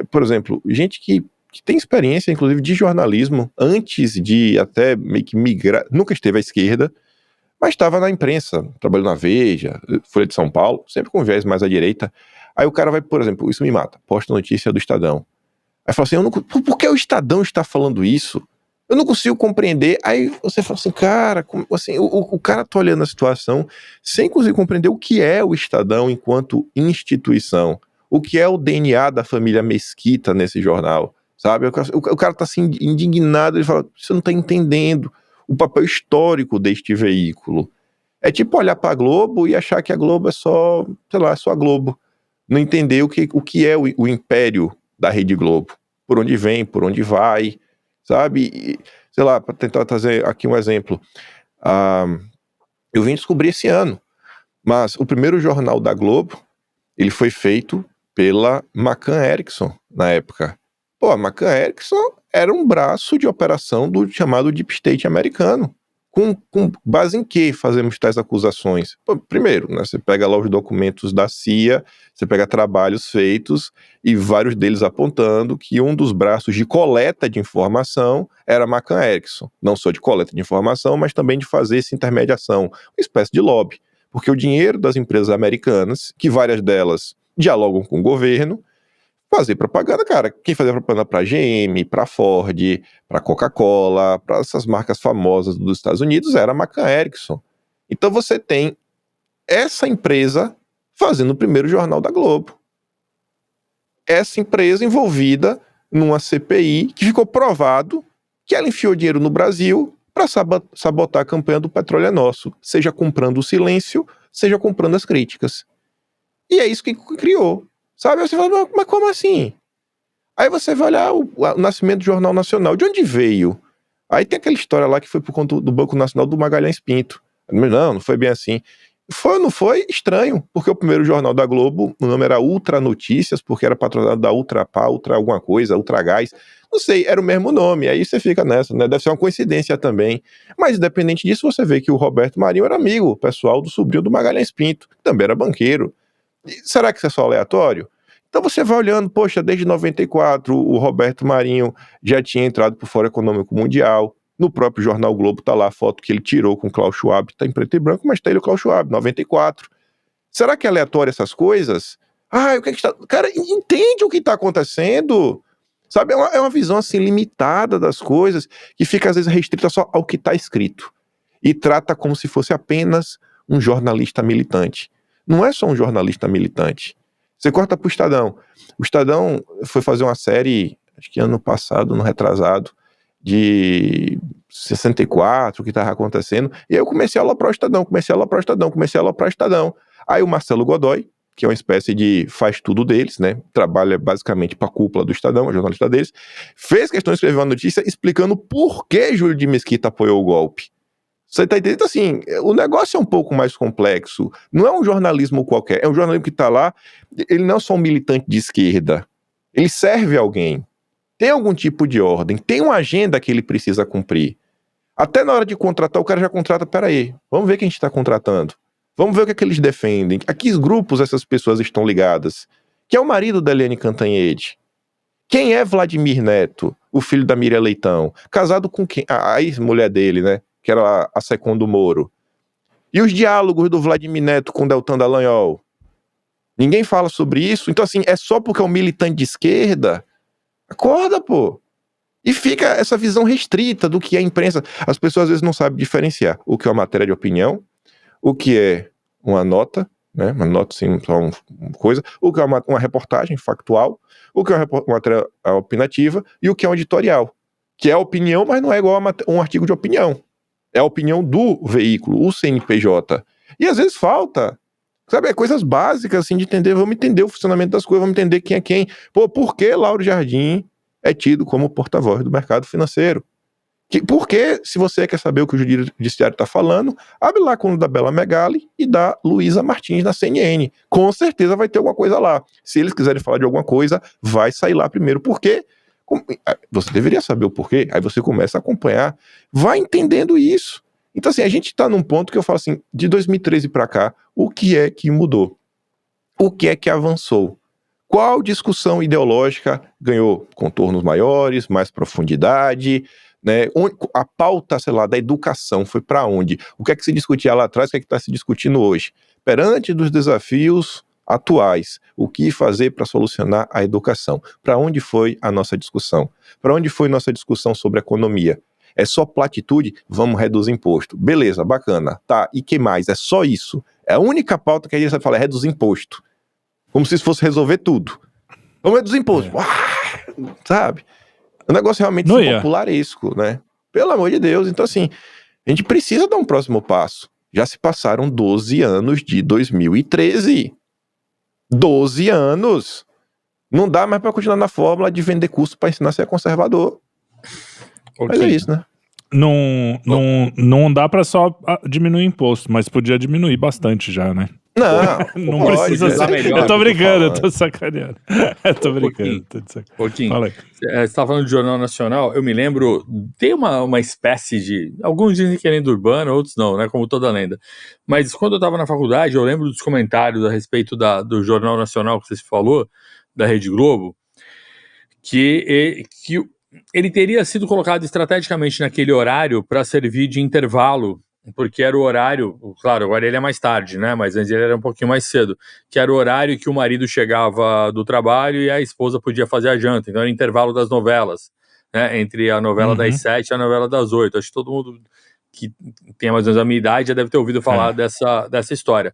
por exemplo, gente que tem experiência, inclusive, de jornalismo, antes de até meio que migrar, nunca esteve à esquerda, mas estava na imprensa, trabalhou na Veja, Folha de São Paulo, sempre com viés mais à direita. Aí o cara vai, por exemplo, isso me mata, posta notícia do Estadão. Aí fala assim, por que o Estadão está falando isso? Eu não consigo compreender. Aí você fala assim, cara, assim, o cara tá olhando a situação sem conseguir compreender o que é o Estadão enquanto instituição. O que é o DNA da família Mesquita nesse jornal, sabe? O cara tá assim, indignado, ele fala, você não tá entendendo o papel histórico deste veículo. É tipo olhar pra Globo e achar que a Globo é só, sei lá, só a Globo. Não entender o que é o império da Rede Globo. Por onde vem, por onde vai, sabe? E, sei lá, para tentar trazer aqui um exemplo. Eu vim descobrir esse ano, mas o primeiro jornal da Globo, ele foi feito pela McCann Erickson, na época. Pô, a McCann Erickson era um braço de operação do chamado Deep State americano. Com base em que fazemos tais acusações? Pô, primeiro, né, você pega lá os documentos da CIA, você pega trabalhos feitos e vários deles apontando que um dos braços de coleta de informação era a McCann Erickson. Não só de coleta de informação, mas também de fazer essa intermediação, uma espécie de lobby. Porque o dinheiro das empresas americanas, que várias delas dialogam com o governo, fazer propaganda, cara. Quem fazia propaganda pra GM, pra Ford, pra Coca-Cola, pra essas marcas famosas dos Estados Unidos, era a McCann Erickson. Então você tem essa empresa fazendo o primeiro jornal da Globo. Essa empresa envolvida numa CPI que ficou provado que ela enfiou dinheiro no Brasil para sabotar a campanha do Petróleo é Nosso, seja comprando o silêncio, seja comprando as críticas. E é isso que criou. Sabe? Aí você fala, mas como assim? Aí você vai olhar o nascimento do Jornal Nacional. De onde veio? Aí tem aquela história lá que foi por conta do Banco Nacional do Magalhães Pinto. Não foi bem assim. Foi ou não foi? Estranho, porque o primeiro jornal da Globo, o nome era Ultra Notícias, porque era patrocinado da Ultrapar, Ultra alguma coisa, Ultra Gás. Não sei, era o mesmo nome. Aí você fica nessa, né? Deve ser uma coincidência também. Mas independente disso, você vê que o Roberto Marinho era amigo pessoal do sobrinho do Magalhães Pinto, que também era banqueiro. Será que isso é só aleatório? Então você vai olhando, poxa, desde 94 o Roberto Marinho já tinha entrado para o Fórum Econômico Mundial. No próprio Jornal Globo tá lá a foto que ele tirou com o Klaus Schwab, tá em preto e branco, mas tá ele o Klaus Schwab, 94. Será que é aleatório essas coisas? O que é que está... Cara, entende o que está acontecendo? Sabe, é uma visão assim limitada das coisas, que fica às vezes restrita só ao que está escrito. E trata como se fosse apenas um jornalista militante. Não é só um jornalista militante. Você corta pro Estadão. O Estadão foi fazer uma série, acho que ano passado, no retrasado, de 64, o que estava acontecendo, e aí eu comecei a aloprar o Estadão. Aí o Marcelo Godoy, que é uma espécie de faz tudo deles, né, trabalha basicamente para a cúpula do Estadão, a jornalista deles, fez questão de escrever uma notícia explicando por que Júlio de Mesquita apoiou o golpe. Você tá entendendo? Assim, o negócio é um pouco mais complexo. Não é um jornalismo qualquer. É um jornalismo que tá lá, ele não é só um militante de esquerda. Ele serve a alguém. Tem algum tipo de ordem. Tem uma agenda que ele precisa cumprir. Até na hora de contratar, o cara já contrata, peraí, vamos ver quem a gente tá contratando. Vamos ver o que é que eles defendem. A que grupos essas pessoas estão ligadas. Quem é o marido da Eliane Cantanhede? Quem é Vladimir Neto, o filho da Miriam Leitão? Casado com quem? A ex-mulher dele, né? Que era a Secom do Moro. E os diálogos do Vladimir Neto com Deltan Dallagnol? Ninguém fala sobre isso. Então, assim, é só porque é um militante de esquerda? Acorda, pô. E fica essa visão restrita do que é a imprensa. As pessoas às vezes não sabem diferenciar o que é uma matéria de opinião, o que é uma nota, né? Uma nota, assim, só uma coisa, o que é uma reportagem factual, o que é uma matéria opinativa e o que é um editorial. Que é opinião, mas não é igual a um artigo de opinião. É a opinião do veículo, o CNPJ. E às vezes falta, sabe, coisas básicas assim de entender, vamos entender o funcionamento das coisas, vamos entender quem é quem. Pô, por que Lauro Jardim é tido como porta-voz do mercado financeiro? Porque, se você quer saber o que o judiciário está falando, abre lá a coluna da Bela Megali e da Luísa Martins na CNN. Com certeza vai ter alguma coisa lá. Se eles quiserem falar de alguma coisa, vai sair lá primeiro. Por quê? Você deveria saber o porquê, aí você começa a acompanhar, vai entendendo isso. Então assim, a gente está num ponto que eu falo assim, de 2013 para cá, o que é que mudou? O que é que avançou? Qual discussão ideológica ganhou contornos maiores, mais profundidade, Né? A pauta, sei lá, da educação foi para onde? O que é que se discutia lá atrás, o que é que está se discutindo hoje? Perante dos desafios atuais, o que fazer para solucionar a educação? Para onde foi a nossa discussão? Para onde foi nossa discussão sobre economia? É só platitude? Vamos reduzir imposto. Beleza, bacana. Tá, e que mais? É só isso. É a única pauta que a gente vai falar, é reduzir imposto. Como se isso fosse resolver tudo. Vamos reduzir imposto. Sabe? É um negócio realmente popularesco, né? Pelo amor de Deus. Então, assim, a gente precisa dar um próximo passo. Já se passaram 12 anos de 2013. 12 anos! Não dá mais para continuar na fórmula de vender curso para ensinar a ser conservador. Mas é isso, né? Não dá pra só diminuir imposto, mas podia diminuir bastante já, né? Não precisa ser. melhor, Eu tô brincando, eu tô sacaneando. Eu tô brincando. Fala aí. Você estava falando de Jornal Nacional, eu me lembro, tem uma espécie de, alguns dizem que é lenda urbana, outros não, né, como toda lenda, mas quando eu estava na faculdade, eu lembro dos comentários a respeito do Jornal Nacional que você falou, da Rede Globo, que ele teria sido colocado estrategicamente naquele horário para servir de intervalo, porque era o horário, claro, agora ele é mais tarde, né, mas antes ele era um pouquinho mais cedo, que era o horário que o marido chegava do trabalho e a esposa podia fazer a janta, então era o intervalo das novelas, né, entre a novela das 7 e a novela das 8, acho que todo mundo que tem mais ou menos a minha idade já deve ter ouvido falar dessa história.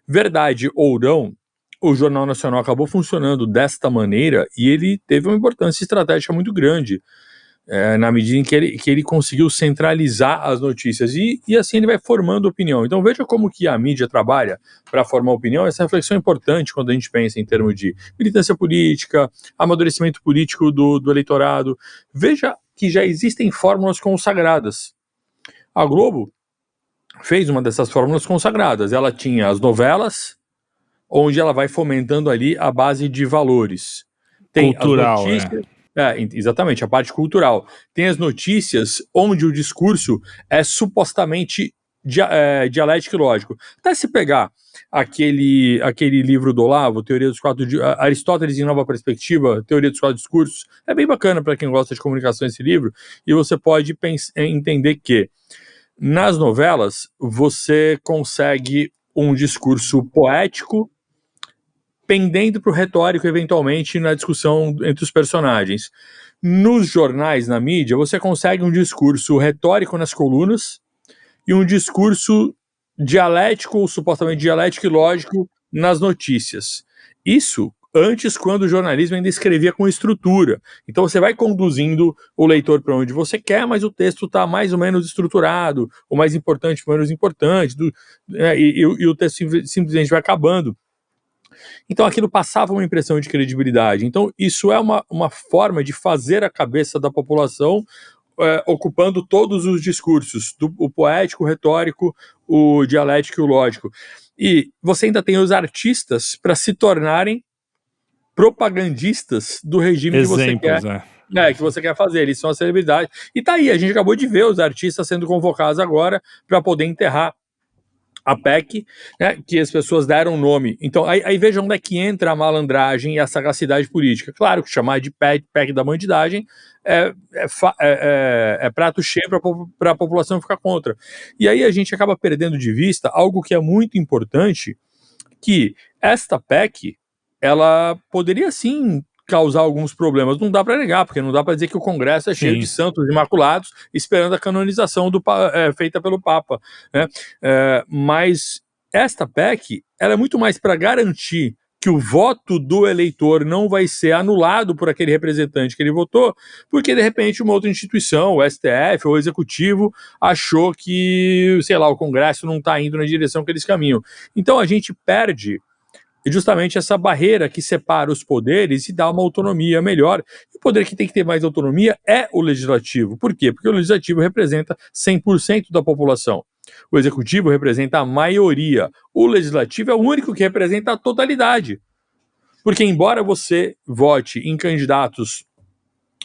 Verdade ou não, o Jornal Nacional acabou funcionando desta maneira e ele teve uma importância estratégica muito grande, na medida em que ele conseguiu centralizar as notícias e assim ele vai formando opinião. Então veja como que a mídia trabalha para formar opinião. Essa reflexão é importante quando a gente pensa em termos de militância política, amadurecimento político do eleitorado. Veja que já existem fórmulas consagradas. A Globo fez uma dessas fórmulas consagradas. Ela tinha as novelas, onde ela vai fomentando ali a base de valores. Tem cultural, as notícias, exatamente, a parte cultural. Tem as notícias onde o discurso é supostamente dialético e lógico. Até se pegar aquele livro do Olavo, Teoria dos Quatro, Aristóteles em Nova Perspectiva, Teoria dos Quatro Discursos, é bem bacana para quem gosta de comunicação esse livro, e você pode entender que nas novelas você consegue um discurso poético pendendo para o retórico, eventualmente, na discussão entre os personagens. Nos jornais, na mídia, você consegue um discurso retórico nas colunas e um discurso dialético, ou supostamente dialético e lógico, nas notícias. Isso antes, quando o jornalismo ainda escrevia com estrutura. Então você vai conduzindo o leitor para onde você quer, mas o texto está mais ou menos estruturado, o mais importante para o menos importante, e o texto simplesmente vai acabando. Então aquilo passava uma impressão de credibilidade. Então isso é uma forma de fazer a cabeça da população ocupando todos os discursos, o poético, o retórico, o dialético e o lógico. E você ainda tem os artistas para se tornarem propagandistas do regime que você quer. Que você quer fazer, eles são a celebridade. E tá aí, a gente acabou de ver os artistas sendo convocados agora para poder enterrar a PEC, né, que as pessoas deram nome. Então, aí veja onde é que entra a malandragem e a sagacidade política. Claro que chamar de PEC da bandidagem é prato cheio para a população ficar contra. E aí a gente acaba perdendo de vista algo que é muito importante, que esta PEC, ela poderia sim causar alguns problemas, não dá para negar, porque não dá para dizer que o Congresso é cheio de santos imaculados esperando a canonização feita pelo Papa, né? Mas esta PEC, ela é muito mais para garantir que o voto do eleitor não vai ser anulado por aquele representante que ele votou, porque de repente uma outra instituição, o STF ou o Executivo, achou que, sei lá, o Congresso não está indo na direção que eles caminham. Então a gente perde justamente essa barreira que separa os poderes e dá uma autonomia melhor. E o poder que tem que ter mais autonomia é o legislativo. Por quê? Porque o legislativo representa 100% da população. O executivo representa a maioria. O legislativo é o único que representa a totalidade. Porque embora você vote em candidatos,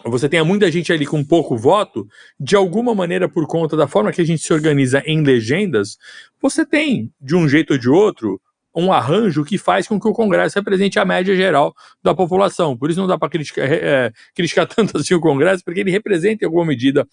você tenha muita gente ali com pouco voto, de alguma maneira, por conta da forma que a gente se organiza em legendas, você tem, de um jeito ou de outro, um arranjo que faz com que o Congresso represente a média geral da população. Por isso não dá para criticar tanto assim o Congresso, porque ele representa em alguma medida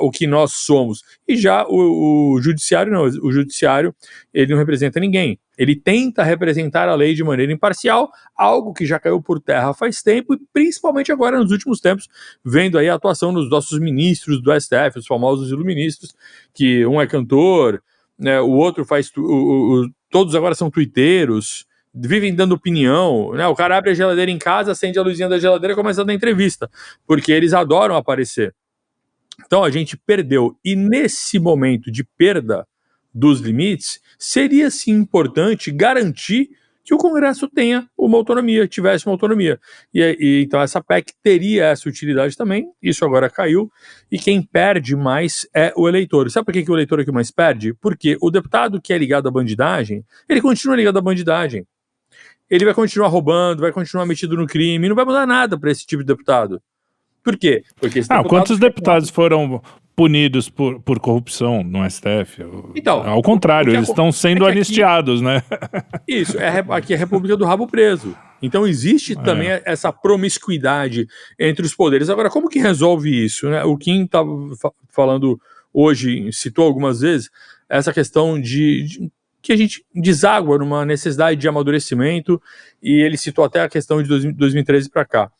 o que nós somos. E já o Judiciário não, o Judiciário ele não representa ninguém. Ele tenta representar a lei de maneira imparcial, algo que já caiu por terra faz tempo, e principalmente agora nos últimos tempos, vendo aí a atuação dos nossos ministros do STF, os famosos iluministas, que um é cantor, né, o outro faz... todos agora são tuiteiros, vivem dando opinião, né? O cara abre a geladeira em casa, acende a luzinha da geladeira e começa a dar entrevista, porque eles adoram aparecer. Então a gente perdeu, e nesse momento de perda dos limites, seria sim importante garantir que o Congresso tenha uma autonomia, tivesse uma autonomia. E então essa PEC teria essa utilidade também, isso agora caiu, e quem perde mais é o eleitor. Sabe por que o eleitor é que mais perde? Porque o deputado que é ligado à bandidagem, ele continua ligado à bandidagem. Ele vai continuar roubando, vai continuar metido no crime, não vai mudar nada para esse tipo de deputado. Por quê? Porque esse quantos deputados foram punidos por corrupção no STF? Então, ao contrário, eles estão sendo anistiados, né? Isso, aqui é a República do Rabo Preso. Então existe também essa promiscuidade entre os poderes. Agora, como que resolve isso, né? O Kim estava falando hoje, citou algumas vezes, essa questão de que a gente deságua numa necessidade de amadurecimento, e ele citou até a questão de 2013 para cá.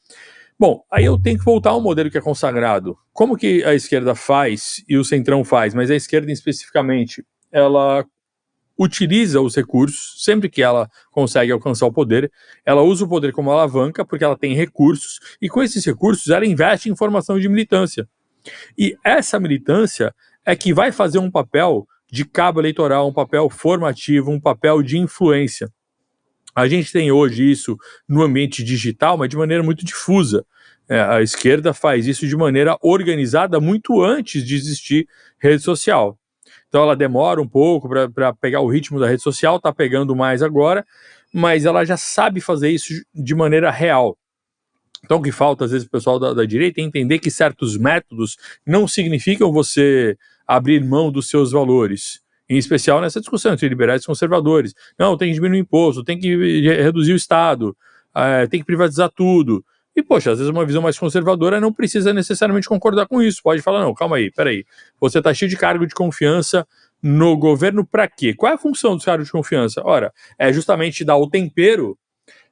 Bom, aí eu tenho que voltar ao modelo que é consagrado. Como que a esquerda faz e o centrão faz, mas a esquerda especificamente, ela utiliza os recursos, sempre que ela consegue alcançar o poder, ela usa o poder como alavanca, porque ela tem recursos, e com esses recursos ela investe em formação de militância. E essa militância é que vai fazer um papel de cabo eleitoral, um papel formativo, um papel de influência. A gente tem hoje isso no ambiente digital, mas de maneira muito difusa. A esquerda faz isso de maneira organizada muito antes de existir rede social. Então ela demora um pouco para pegar o ritmo da rede social, está pegando mais agora, mas ela já sabe fazer isso de maneira real. Então o que falta, às vezes, o pessoal da direita é entender que certos métodos não significam você abrir mão dos seus valores. Em especial nessa discussão entre liberais e conservadores. Não, tem que diminuir o imposto, tem que reduzir o Estado, tem que privatizar tudo. E, poxa, às vezes uma visão mais conservadora não precisa necessariamente concordar com isso. Pode falar, não, calma aí, peraí. Você está cheio de cargo de confiança no governo para quê? Qual é a função dos cargos de confiança? Ora, é justamente dar o tempero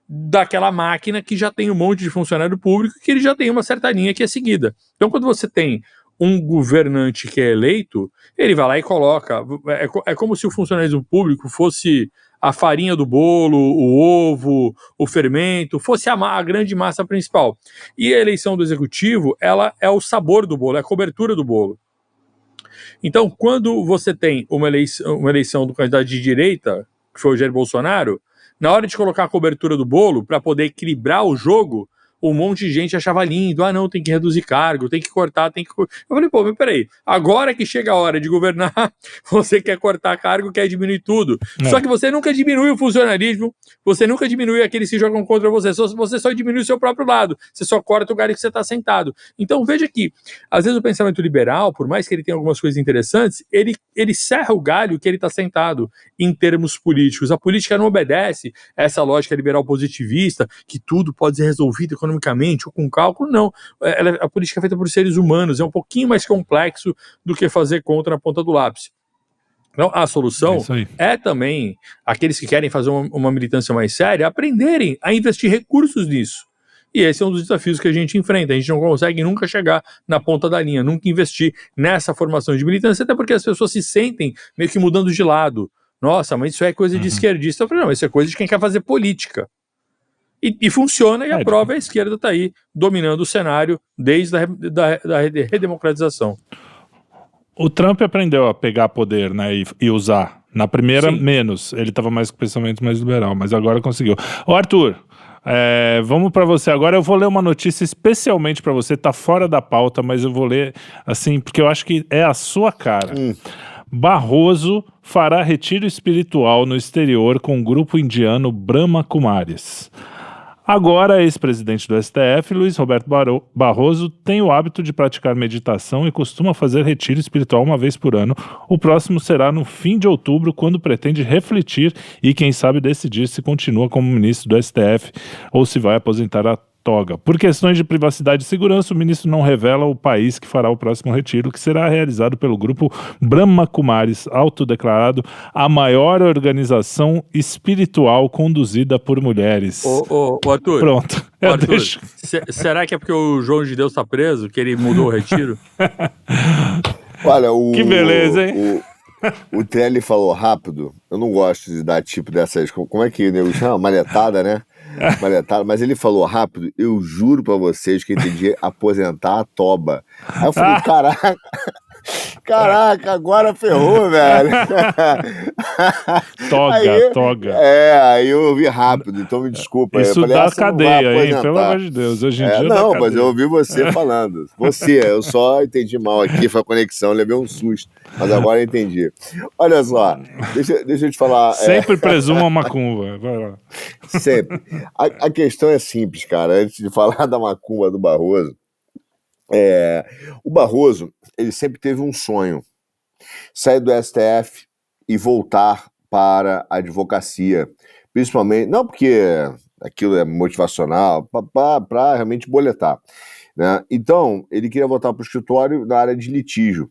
daquela máquina que já tem um monte de funcionário público, que ele já tem uma certa linha que é seguida. Então, quando você tem um governante que é eleito, ele vai lá e coloca, é como se o funcionalismo público fosse a farinha do bolo, o ovo, o fermento, fosse a grande massa principal. E a eleição do executivo, ela é o sabor do bolo, é a cobertura do bolo. Então, quando você tem uma eleição do candidato de direita, que foi o Jair Bolsonaro, na hora de colocar a cobertura do bolo, para poder equilibrar o jogo, um monte de gente achava lindo, não, tem que reduzir cargo, tem que cortar, tem que... Eu falei, pô, mas peraí, agora que chega a hora de governar, você quer cortar cargo, quer diminuir tudo. Só que você nunca diminui o funcionalismo, você nunca diminui aqueles que jogam contra você só diminui o seu próprio lado, você só corta o lugar que você está sentado. Então veja que, às vezes o pensamento liberal, por mais que ele tenha algumas coisas interessantes, ele serra o galho que ele está sentado em termos políticos. A política não obedece essa lógica liberal positivista, que tudo pode ser resolvido economicamente ou com cálculo, não. A política é feita por seres humanos, é um pouquinho mais complexo do que fazer conta na ponta do lápis. Então, a solução é também aqueles que querem fazer uma militância mais séria aprenderem a investir recursos nisso. E esse é um dos desafios que a gente enfrenta. A gente não consegue nunca chegar na ponta da linha, nunca investir nessa formação de militância, até porque as pessoas se sentem meio que mudando de lado. Nossa, mas isso é coisa de esquerdista. Eu falei, não, isso é coisa de quem quer fazer política. E funciona, e a prova é a esquerda está aí, dominando o cenário desde a redemocratização. O Trump aprendeu a pegar poder, né, e usar. Na primeira, menos. Ele estava mais com o pensamento mais liberal, mas agora conseguiu. Ô, Arthur, vamos para você agora. Eu vou ler uma notícia especialmente para você. Tá fora da pauta, mas eu vou ler, assim, porque eu acho que é a sua cara. Barroso fará retiro espiritual no exterior com o grupo indiano Brahma Kumaris. Agora, ex-presidente do STF, Luiz Roberto Barroso, tem o hábito de praticar meditação e costuma fazer retiro espiritual uma vez por ano. O próximo será no fim de outubro, quando pretende refletir e, quem sabe, decidir se continua como ministro do STF ou se vai aposentar a toga. Por questões de privacidade e segurança, o ministro não revela o país que fará o próximo retiro, que será realizado pelo grupo Brahma Kumaris, autodeclarado a maior organização espiritual conduzida por mulheres. Ô, Arthur. Pronto. Arthur, será que é porque o João de Deus está preso, que ele mudou o retiro? Olha, que beleza, hein? O Trelli falou rápido. Eu não gosto de dar tipo dessas... Como é que nego chama? Malhetada, né? Malhetada, mas ele falou rápido, eu juro pra vocês que eu entendi aposentar a toba. Aí eu falei, caraca, agora ferrou, velho. Toga. Aí eu ouvi rápido, então me desculpa. Isso eu falei, dá cadeia, hein? Pelo amor de Deus, hoje em dia não, dá mas eu ouvi você falando. Eu só entendi mal aqui, foi a conexão, levei um susto, mas agora eu entendi. Olha só, deixa eu te falar. Sempre presuma macumba, vai lá. Sempre. A questão é simples, cara, antes de falar da macumba do Barroso, o Barroso, ele sempre teve um sonho, sair do STF e voltar para a advocacia, principalmente, não porque aquilo é motivacional, para realmente boletar, né? Então, ele queria voltar para o escritório na área de litígio,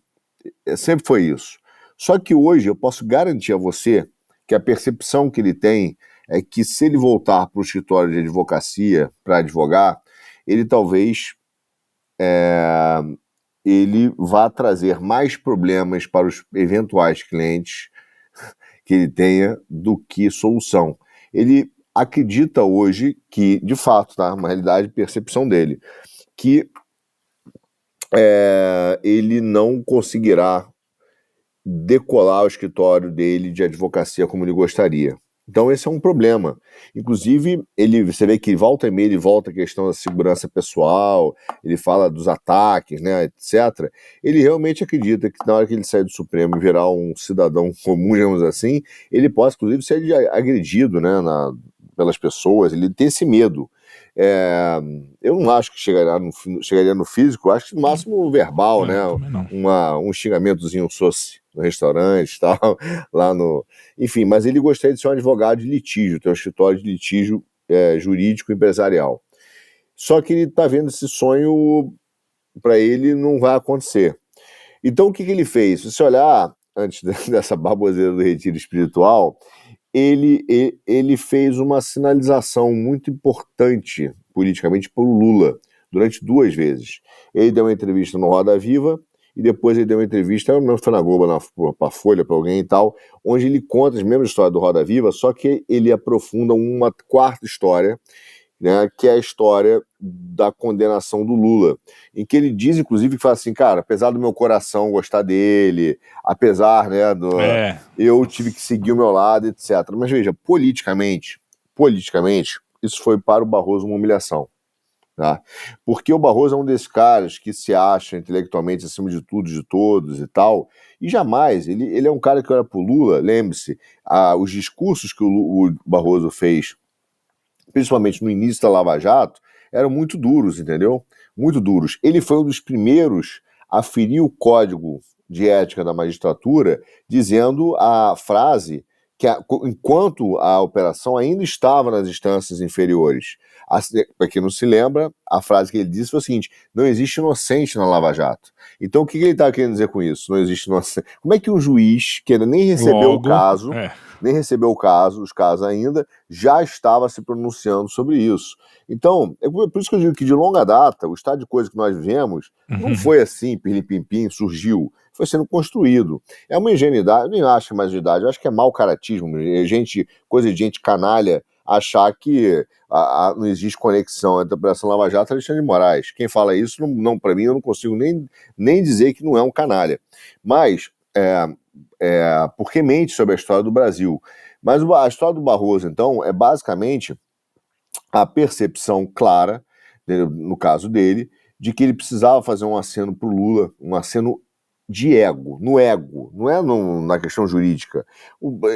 sempre foi isso. Só que hoje eu posso garantir a você que a percepção que ele tem é que se ele voltar para o escritório de advocacia para advogar, ele talvez ele vá trazer mais problemas para os eventuais clientes que ele tenha do que solução. Ele acredita hoje que, de fato, tá, uma realidade, percepção dele, que ele não conseguirá decolar o escritório dele de advocacia como ele gostaria. Então esse é um problema. Inclusive, você vê que volta e meia ele volta a questão da segurança pessoal, ele fala dos ataques, né, etc. Ele realmente acredita que na hora que ele sair do Supremo e virar um cidadão comum, digamos assim, ele possa, inclusive, ser agredido, né, pelas pessoas, ele tem esse medo. Eu não acho que chegaria no físico, acho que no máximo verbal, né, um xingamentozinho no restaurante e tal, lá no... Enfim, mas ele gostaria de ser um advogado de litígio, ter um escritório de litígio jurídico empresarial. Só que ele está vendo esse sonho, para ele, não vai acontecer. Então, o que ele fez? Se você olhar, antes dessa baboseira do retiro espiritual, ele fez uma sinalização muito importante politicamente para o Lula, durante 2 vezes. Ele deu uma entrevista no Roda Viva, e depois ele deu uma entrevista, eu não lembro se foi na Globo, para Folha, para alguém e tal, onde ele conta as mesmas histórias do Roda Viva, só que ele aprofunda uma quarta história, né, que é a história da condenação do Lula, em que ele diz, inclusive, que fala assim, cara, apesar do meu coração gostar dele, apesar, né, eu tive que seguir o meu lado, etc. Mas veja, politicamente, isso foi para o Barroso uma humilhação. Tá? Porque o Barroso é um desses caras que se acha intelectualmente acima de tudo, de todos e tal, e jamais, ele é um cara que olha pro Lula, lembre-se, os discursos que o Barroso fez, principalmente no início da Lava Jato, eram muito duros, entendeu? Muito duros. Ele foi um dos primeiros a ferir o código de ética da magistratura, dizendo a frase que enquanto a operação ainda estava nas instâncias inferiores. Para quem não se lembra, a frase que ele disse foi o seguinte: não existe inocente na Lava Jato. Então o que ele está querendo dizer com isso? Não existe inocente. Como é que um juiz, que ainda nem recebeu o caso, os casos ainda, já estava se pronunciando sobre isso? Então, é por isso que eu digo que de longa data, o estado de coisa que nós vivemos não foi assim, pirlim-pim-pim, surgiu. Foi sendo construído. É uma ingenuidade, eu nem acho mais ingenuidade, eu acho que é mau caratismo, coisa de gente canalha, achar que não existe conexão entre a Operação Lava Jato e Alexandre de Moraes. Quem fala isso, não, para mim, eu não consigo nem dizer que não é um canalha. Mas, porque mente sobre a história do Brasil. Mas a história do Barroso, então, é basicamente a percepção clara, no caso dele, de que ele precisava fazer um aceno para o Lula, um aceno de ego, não é na questão jurídica.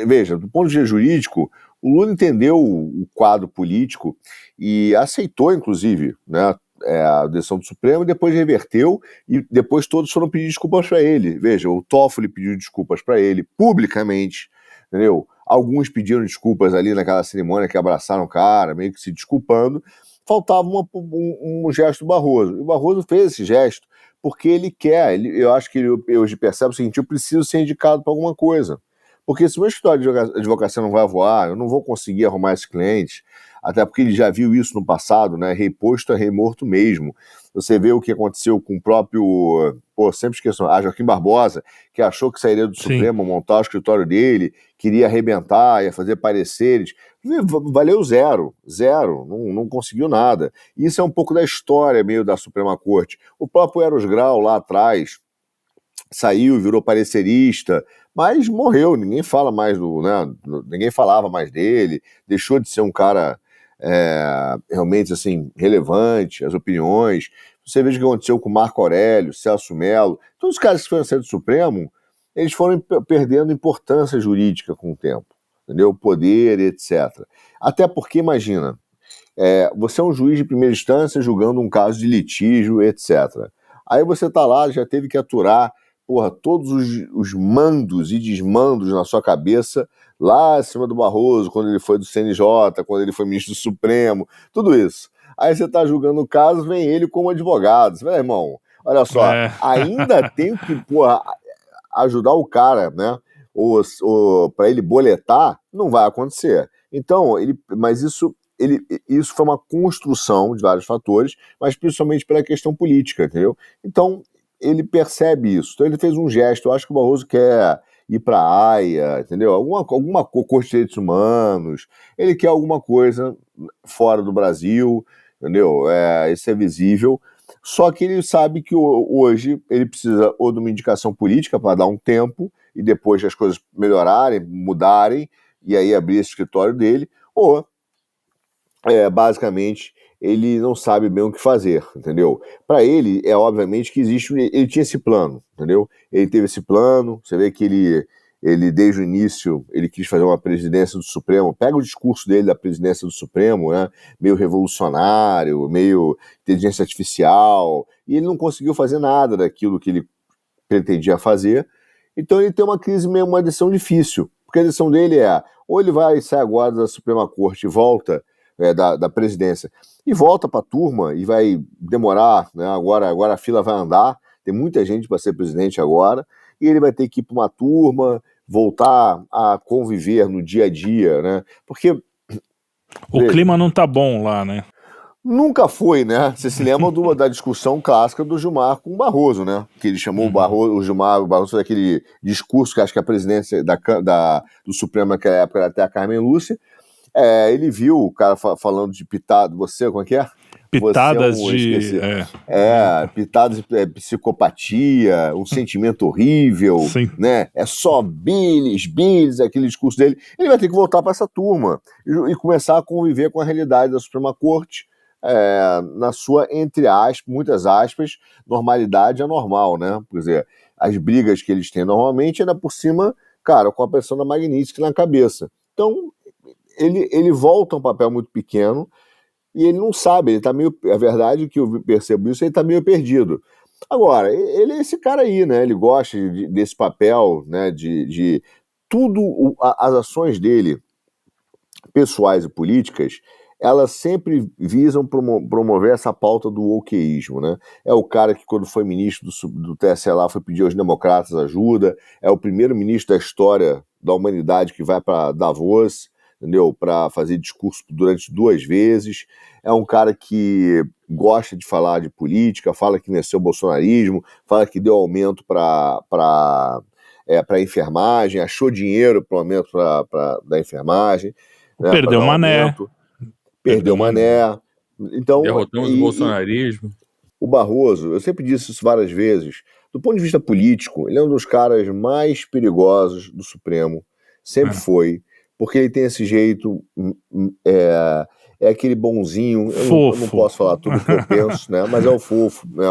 Veja, do ponto de vista jurídico, O Lula entendeu o quadro político e aceitou, inclusive, né, a decisão do Supremo, e depois reverteu, e depois todos foram pedir desculpas para ele. Veja, o Toffoli pediu desculpas para ele publicamente, entendeu? Alguns pediram desculpas ali naquela cerimônia que abraçaram o cara, meio que se desculpando. Faltava um gesto do Barroso. E o Barroso fez esse gesto porque ele quer, eu acho que ele hoje percebe o seguinte: eu preciso ser indicado para alguma coisa. Porque se o meu escritório de advocacia não vai voar, eu não vou conseguir arrumar esse cliente, até porque ele já viu isso no passado, né? Rei posto é rei morto mesmo. Você vê o que aconteceu com o próprio, sempre esqueço, Joaquim Barbosa, que achou que sairia do Supremo, montar o escritório dele, queria arrebentar, ia fazer pareceres. Valeu zero, não conseguiu nada. Isso é um pouco da história meio da Suprema Corte. O próprio Eros Grau lá atrás saiu, virou parecerista, mas morreu, ninguém fala mais ninguém falava mais dele, deixou de ser um cara realmente assim, relevante, as opiniões. Você veja o que aconteceu com Marco Aurélio, Celso Mello, todos os caras que foram sair do Supremo, eles foram perdendo importância jurídica com o tempo, entendeu? Poder, etc. Até porque, imagina, você é um juiz de primeira instância julgando um caso de litígio, etc. Aí você tá lá, já teve que aturar todos os mandos e desmandos na sua cabeça, lá acima do Barroso, quando ele foi do CNJ, quando ele foi ministro do Supremo, tudo isso. Aí você tá julgando o caso, vem ele como advogado. Você fala, irmão, olha só, ainda tenho que, ajudar o cara, né? Para ele boletar, não vai acontecer. Então, mas isso foi uma construção de vários fatores, mas principalmente pela questão política, entendeu? Então, ele percebe isso. Então, ele fez um gesto. Eu acho que o Barroso quer ir para a Haia, entendeu? Alguma Corte de Direitos Humanos. Ele quer alguma coisa fora do Brasil, entendeu? Isso é visível. Só que ele sabe que hoje ele precisa ou de uma indicação política para dar um tempo e depois as coisas melhorarem, mudarem, e aí abrir esse escritório dele, ou basicamente ele não sabe bem o que fazer, entendeu? Para ele, obviamente que ele tinha esse plano, entendeu? Ele teve esse plano, você vê que ele desde o início, ele quis fazer uma presidência do Supremo. Pega o discurso dele da presidência do Supremo, né? Meio revolucionário, meio inteligência artificial, e ele não conseguiu fazer nada daquilo que ele pretendia fazer. Então ele tem uma crise, meio uma decisão difícil, porque a decisão dele ou ele vai sair agora da Suprema Corte e volta da presidência, e volta para a turma, e vai demorar, né? Agora a fila vai andar, tem muita gente para ser presidente agora, e ele vai ter que ir para uma turma, voltar a conviver no dia a dia, né? Porque o clima não tá bom lá, né? Nunca foi, né? Você se lembra da discussão clássica do Gilmar com o Barroso, né? Que ele chamou o Barroso fez aquele discurso que acho que a presidência do Supremo naquela época era até a Carmen Lúcia. Ele viu o cara falando de como é que é? Pitadas pitadas de psicopatia, um sentimento horrível, Sim. Né? É só Billis, aquele discurso dele. Ele vai ter que voltar para essa turma e começar a conviver com a realidade da Suprema Corte, na sua, entre aspas, muitas aspas, normalidade anormal, né? Quer dizer, as brigas que eles têm normalmente ainda por cima, cara, com a pressão da Magnitsky na cabeça. Então, ele volta a um papel muito pequeno e ele não sabe, ele tá meio... A verdade é que eu percebo isso, ele tá meio perdido. Agora, ele é esse cara aí, né? Ele gosta desse papel, né? De tudo, as ações dele, pessoais e políticas, elas sempre visam promover essa pauta do wokeísmo, né? É o cara que, quando foi ministro do TSE lá, foi pedir aos democratas ajuda, é o primeiro ministro da história da humanidade que vai para Davos, entendeu? Para fazer discurso durante 2 vezes. É um cara que gosta de falar de política, fala que venceu o bolsonarismo, fala que deu aumento para enfermagem, achou dinheiro para o aumento da enfermagem. Né, Perdeu Mané. Perdeu Mané. Então, derrotamos o bolsonarismo. O Barroso, eu sempre disse isso várias vezes, do ponto de vista político, ele é um dos caras mais perigosos do Supremo, sempre foi, porque ele tem esse jeito, aquele bonzinho, eu não posso falar tudo o que eu penso, né? Mas é o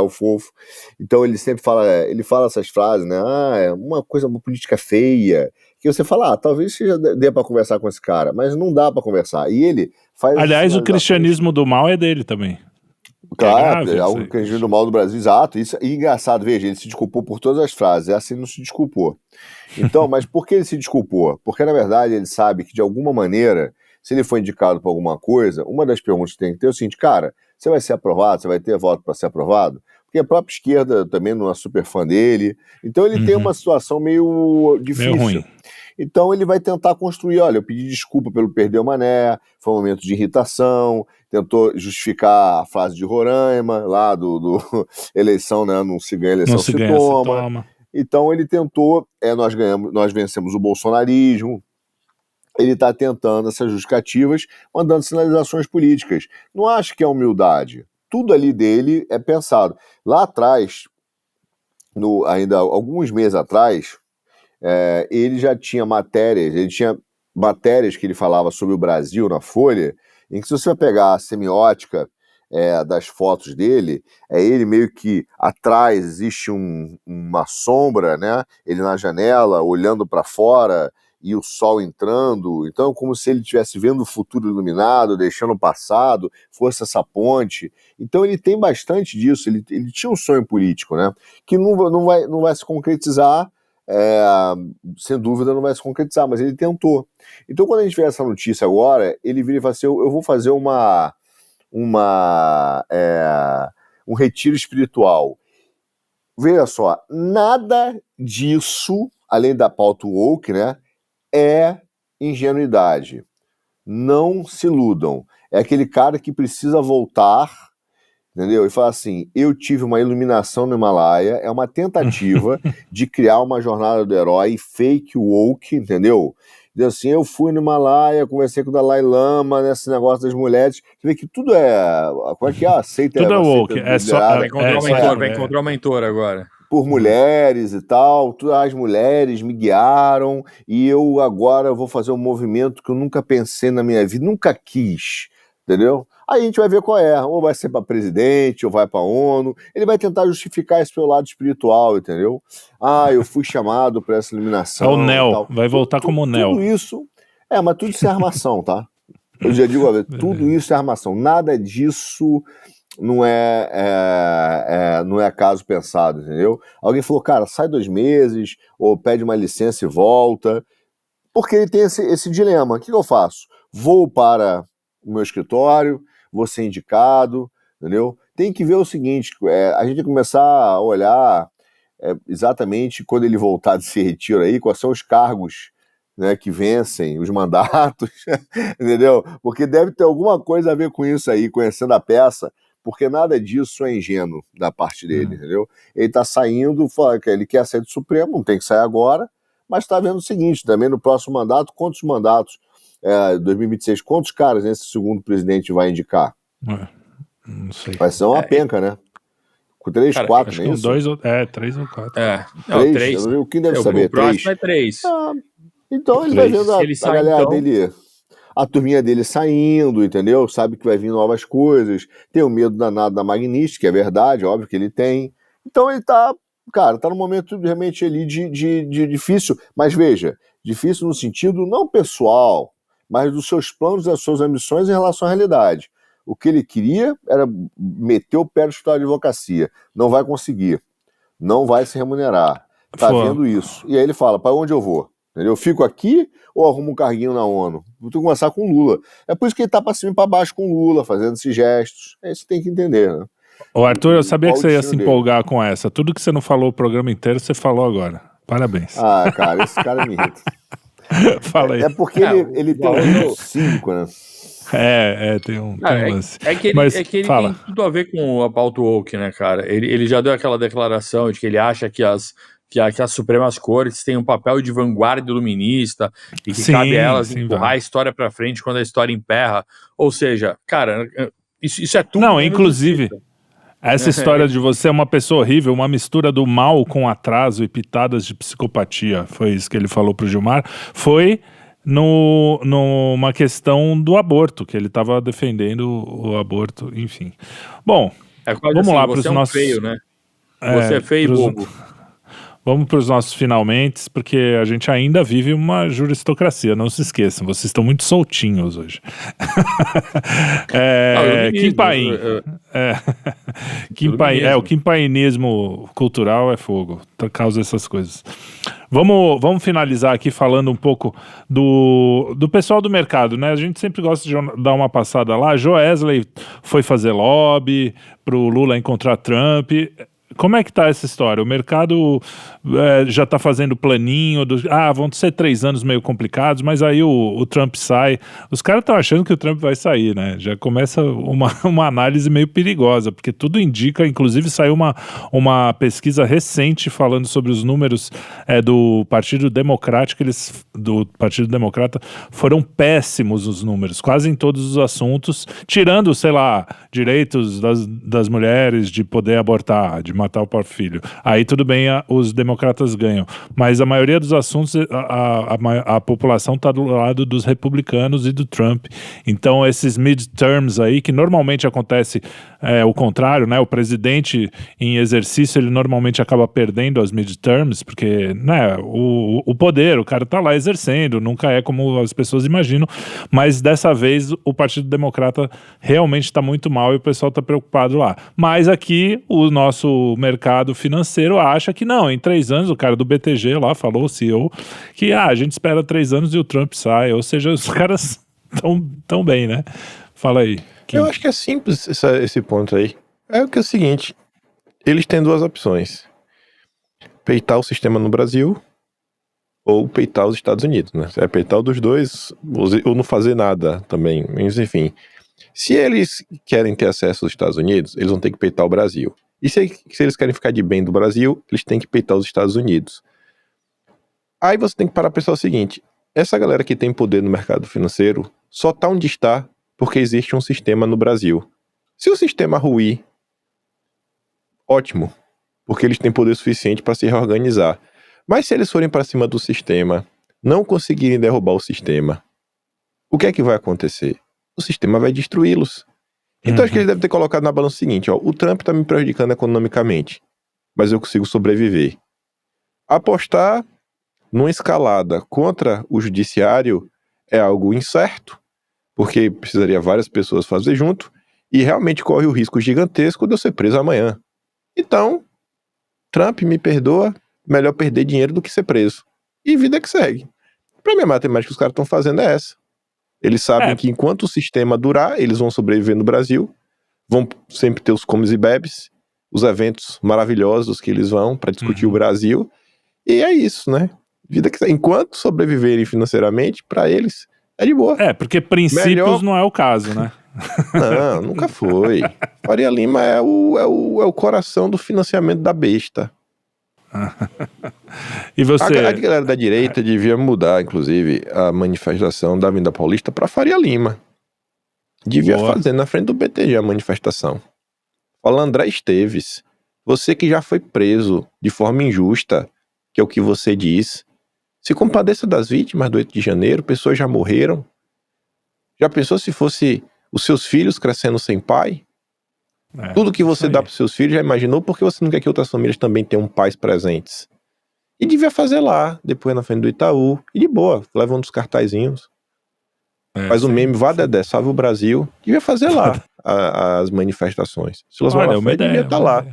fofo. Então ele sempre fala, ele fala essas frases, né? É uma política feia, que você fala, talvez já dê para conversar com esse cara, mas não dá para conversar. E ele faz... Aliás, o cristianismo do mal é dele também. Claro, é algo que a gente do mal do Brasil, exato. Isso, e engraçado, veja, ele se desculpou por todas as frases, essa ele não se desculpou. Então, mas por que ele se desculpou? Porque, na verdade, ele sabe que, de alguma maneira, se ele for indicado para alguma coisa, uma das perguntas que tem que ter é o seguinte, cara, você vai ser aprovado? Você vai ter voto para ser aprovado? Porque a própria esquerda também não é super fã dele. Então, ele tem uma situação meio difícil. Meio ruim. Então ele vai tentar construir, olha, eu pedi desculpa pelo perder o Mané, foi um momento de irritação, tentou justificar a frase de Roraima, lá do eleição, né, não se ganha, eleição se toma. Então ele tentou, nós vencemos o bolsonarismo, ele está tentando essas justificativas, mandando sinalizações políticas. Não acho que é humildade, tudo ali dele é pensado. Lá atrás, ainda alguns meses atrás, ele já tinha matérias que ele falava sobre o Brasil na Folha, em que se você vai pegar a semiótica das fotos dele, ele meio que atrás existe uma sombra, né? Ele na janela, olhando para fora e o sol entrando, então como se ele estivesse vendo o futuro iluminado, deixando o passado, fosse essa ponte. Então ele tem bastante disso, ele tinha um sonho político, né? Que não vai se concretizar, sem dúvida não vai se concretizar, mas ele tentou. Então quando a gente vê essa notícia agora, ele vira e fala assim, eu vou fazer um retiro espiritual. Veja só, nada disso, além da pauta woke, né, é ingenuidade. Não se iludam. É aquele cara que precisa voltar, entendeu? E fala assim, eu tive uma iluminação no Himalaia, é uma tentativa de criar uma jornada do herói fake woke, entendeu? Diz assim, eu fui no Himalaia, conversei com o Dalai Lama nesse negócio das mulheres, você vê que tudo como é que é? Aceita, tudo é woke, vai encontrar um mentor agora. Por mulheres e tal, as mulheres me guiaram e eu agora vou fazer um movimento que eu nunca pensei na minha vida, nunca quis, entendeu? Aí a gente vai ver qual é, ou vai ser para presidente, ou vai para a ONU, ele vai tentar justificar esse seu lado espiritual, entendeu? Eu fui chamado para essa iluminação. É o Neo, vai voltar como o Neo. Tudo isso, mas tudo isso é armação, tá? Eu já digo, tudo isso é armação, nada disso não é caso pensado, entendeu? Alguém falou, cara, sai 2 meses, ou pede uma licença e volta, porque ele tem esse dilema. O que eu faço? Vou para o meu escritório, vou ser indicado, entendeu? Tem que ver o seguinte, a gente tem que começar a olhar exatamente quando ele voltar desse retiro aí, quais são os cargos, né, que vencem, os mandatos, entendeu? Porque deve ter alguma coisa a ver com isso aí, conhecendo a peça, porque nada disso é ingênuo da parte dele, entendeu? Ele está saindo, ele quer sair do Supremo, não tem que sair agora, mas está vendo o seguinte, também no próximo mandato, quantos mandatos, 2026, quantos caras esse segundo presidente vai indicar? Não sei. Vai ser uma penca, né? Com 3, 4, não é isso? 3 ou 4. 3? O que deve saber? O próximo é 3. Então ele vai vendo a galera dele... A turminha dele saindo, entendeu? Sabe que vai vir novas coisas. Tem o medo danado da Magnitsky, que é verdade, óbvio que ele tem. Então ele tá num momento realmente ali de difícil. Mas veja, difícil no sentido não pessoal, mas dos seus planos e das suas ambições em relação à realidade. O que ele queria era meter o pé no escritório de advocacia. Não vai conseguir. Não vai se remunerar. Tá vendo isso. E aí ele fala, para onde eu vou? Entendeu? Eu fico aqui ou arrumo um carguinho na ONU? Vou ter que começar com Lula. É por isso que ele tá para cima e para baixo com Lula, fazendo esses gestos. É isso que tem que entender, né? Ô Arthur, eu sabia que você ia se empolgar com essa. Tudo que você não falou o programa inteiro, você falou agora. Parabéns. Cara, esse cara me irrita. Fala aí. É porque ele tem um 5, né? Tem um lance. É que ele tem tudo a ver com a pauta woke, né, cara? Ele já deu aquela declaração de que ele acha que as Supremas Cortes têm um papel de vanguarda iluminista e que cabe a elas empurrar a história pra frente quando a história emperra. Ou seja, cara, isso é tudo. Não, inclusive, essa história de você é uma pessoa horrível, uma mistura do mal com atraso e pitadas de psicopatia, foi isso que ele falou pro Gilmar, foi numa questão do aborto, que ele estava defendendo o aborto, enfim. Bom, vamos lá para os nossos... feio, né? Você é feio e bobo. Vamos para os nossos finalmente, porque a gente ainda vive uma juristocracia, não se esqueçam, vocês estão muito soltinhos hoje. Kim Paim. O quinpaínismo cultural é fogo, causa essas coisas. Vamos finalizar aqui falando um pouco do pessoal do mercado, né? A gente sempre gosta de dar uma passada lá. Joesley foi fazer lobby pro Lula encontrar Trump. Como é que tá essa história? O mercado já tá fazendo planinho, vão ser 3 anos meio complicados, mas aí o Trump sai. Os caras estão achando que o Trump vai sair, né? Já começa uma análise meio perigosa, porque tudo indica, inclusive saiu uma pesquisa recente falando sobre os números do Partido Democrático, do Partido Democrata, foram péssimos os números, quase em todos os assuntos, tirando, sei lá, direitos das mulheres de poder abortar, de matar o próprio filho. Aí tudo bem, os democratas ganham. Mas a maioria dos assuntos, a população está do lado dos republicanos e do Trump. Então esses midterms aí, que normalmente acontece o contrário, né? O presidente em exercício, ele normalmente acaba perdendo as midterms, porque, né, o poder, o cara tá lá exercendo, nunca é como as pessoas imaginam, mas dessa vez o Partido Democrata realmente está muito mal e o pessoal está preocupado lá. Mas aqui o nosso mercado financeiro acha que não, em 3 anos, o cara do BTG lá falou, o CEO, que a gente espera 3 anos e o Trump sai, ou seja, os caras tão bem, né? Fala aí. Eu acho que é simples esse ponto aí. É o seguinte, eles têm 2 opções. Peitar o sistema no Brasil ou peitar os Estados Unidos, né? É peitar dos dois ou não fazer nada também, mas enfim. Se eles querem ter acesso aos Estados Unidos, eles vão ter que peitar o Brasil. E se eles querem ficar de bem do Brasil, eles têm que peitar os Estados Unidos. Aí você tem que parar pra pensar o seguinte, essa galera que tem poder no mercado financeiro só tá onde está porque existe um sistema no Brasil. Se o sistema ruir, ótimo, porque eles têm poder suficiente para se reorganizar. Mas se eles forem para cima do sistema, não conseguirem derrubar o sistema, o que é que vai acontecer? O sistema vai destruí-los. Então acho que eles devem ter colocado na balança o seguinte, o Trump tá me prejudicando economicamente, mas eu consigo sobreviver. Apostar numa escalada contra o judiciário é algo incerto, porque precisaria várias pessoas fazer junto, e realmente corre o risco gigantesco de eu ser preso amanhã. Então, Trump, me perdoa, melhor perder dinheiro do que ser preso. E vida que segue. Pra mim, a matemática que os caras estão fazendo é essa. Eles sabem que enquanto o sistema durar, eles vão sobreviver no Brasil, vão sempre ter os comes e bebes, os eventos maravilhosos que eles vão para discutir o Brasil, e é isso, né? Vida que enquanto sobreviverem financeiramente, para eles é de boa. Porque princípios não é o caso, né? Não, nunca foi. Faria Lima é o coração do financiamento da besta. E você? A galera da direita devia mudar, inclusive, a manifestação da Avenida Paulista para Faria Lima. Devia fazer na frente do BTG a manifestação. Fala, André Esteves, você que já foi preso de forma injusta, que é o que você diz, se compadeça das vítimas do 8 de janeiro, pessoas já morreram. Já pensou se fosse os seus filhos crescendo sem pai? Tudo que você dá para os seus filhos, já imaginou? Porque você não quer que outras famílias também tenham pais presentes? E devia fazer lá, depois na frente do Itaú, e de boa, leva um dos cartazinhos. Faz um meme, vá Dedé, salve o Brasil. Devia fazer lá as manifestações. Silas Malafaia devia estar lá,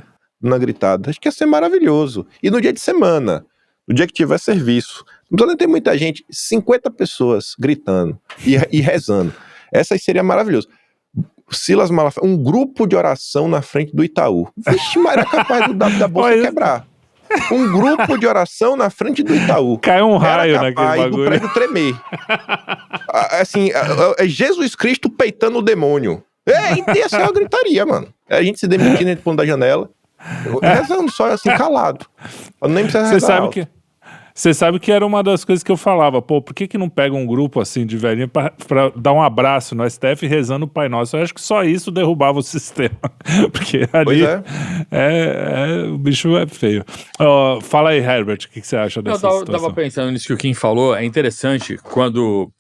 na gritada. Acho que ia ser maravilhoso. E no dia de semana, no dia que tiver serviço, não precisa nem ter muita gente, 50 pessoas gritando e rezando. Essa seria maravilhoso. Silas Malafaia, um grupo de oração na frente do Itaú. Vixe, mas era capaz da bolsa quebrar. Um grupo de oração na frente do Itaú. Caiu um raio naquele bagulho. O prédio tremer. Assim, é Jesus Cristo peitando o demônio. Ia ser uma gritaria, mano. A gente se demitindo dentro do ponto da janela. Rezando só assim, calado. Eu nem precisa rezar. Você sabe que era uma das coisas que eu falava, por que não pega um grupo assim de velhinho pra dar um abraço no STF rezando o Pai Nosso? Eu acho que só isso derrubava o sistema, porque ali o bicho é feio. Fala aí, Herbert, o que você acha dessa situação? Eu tava pensando nisso que o Kim falou, é interessante quando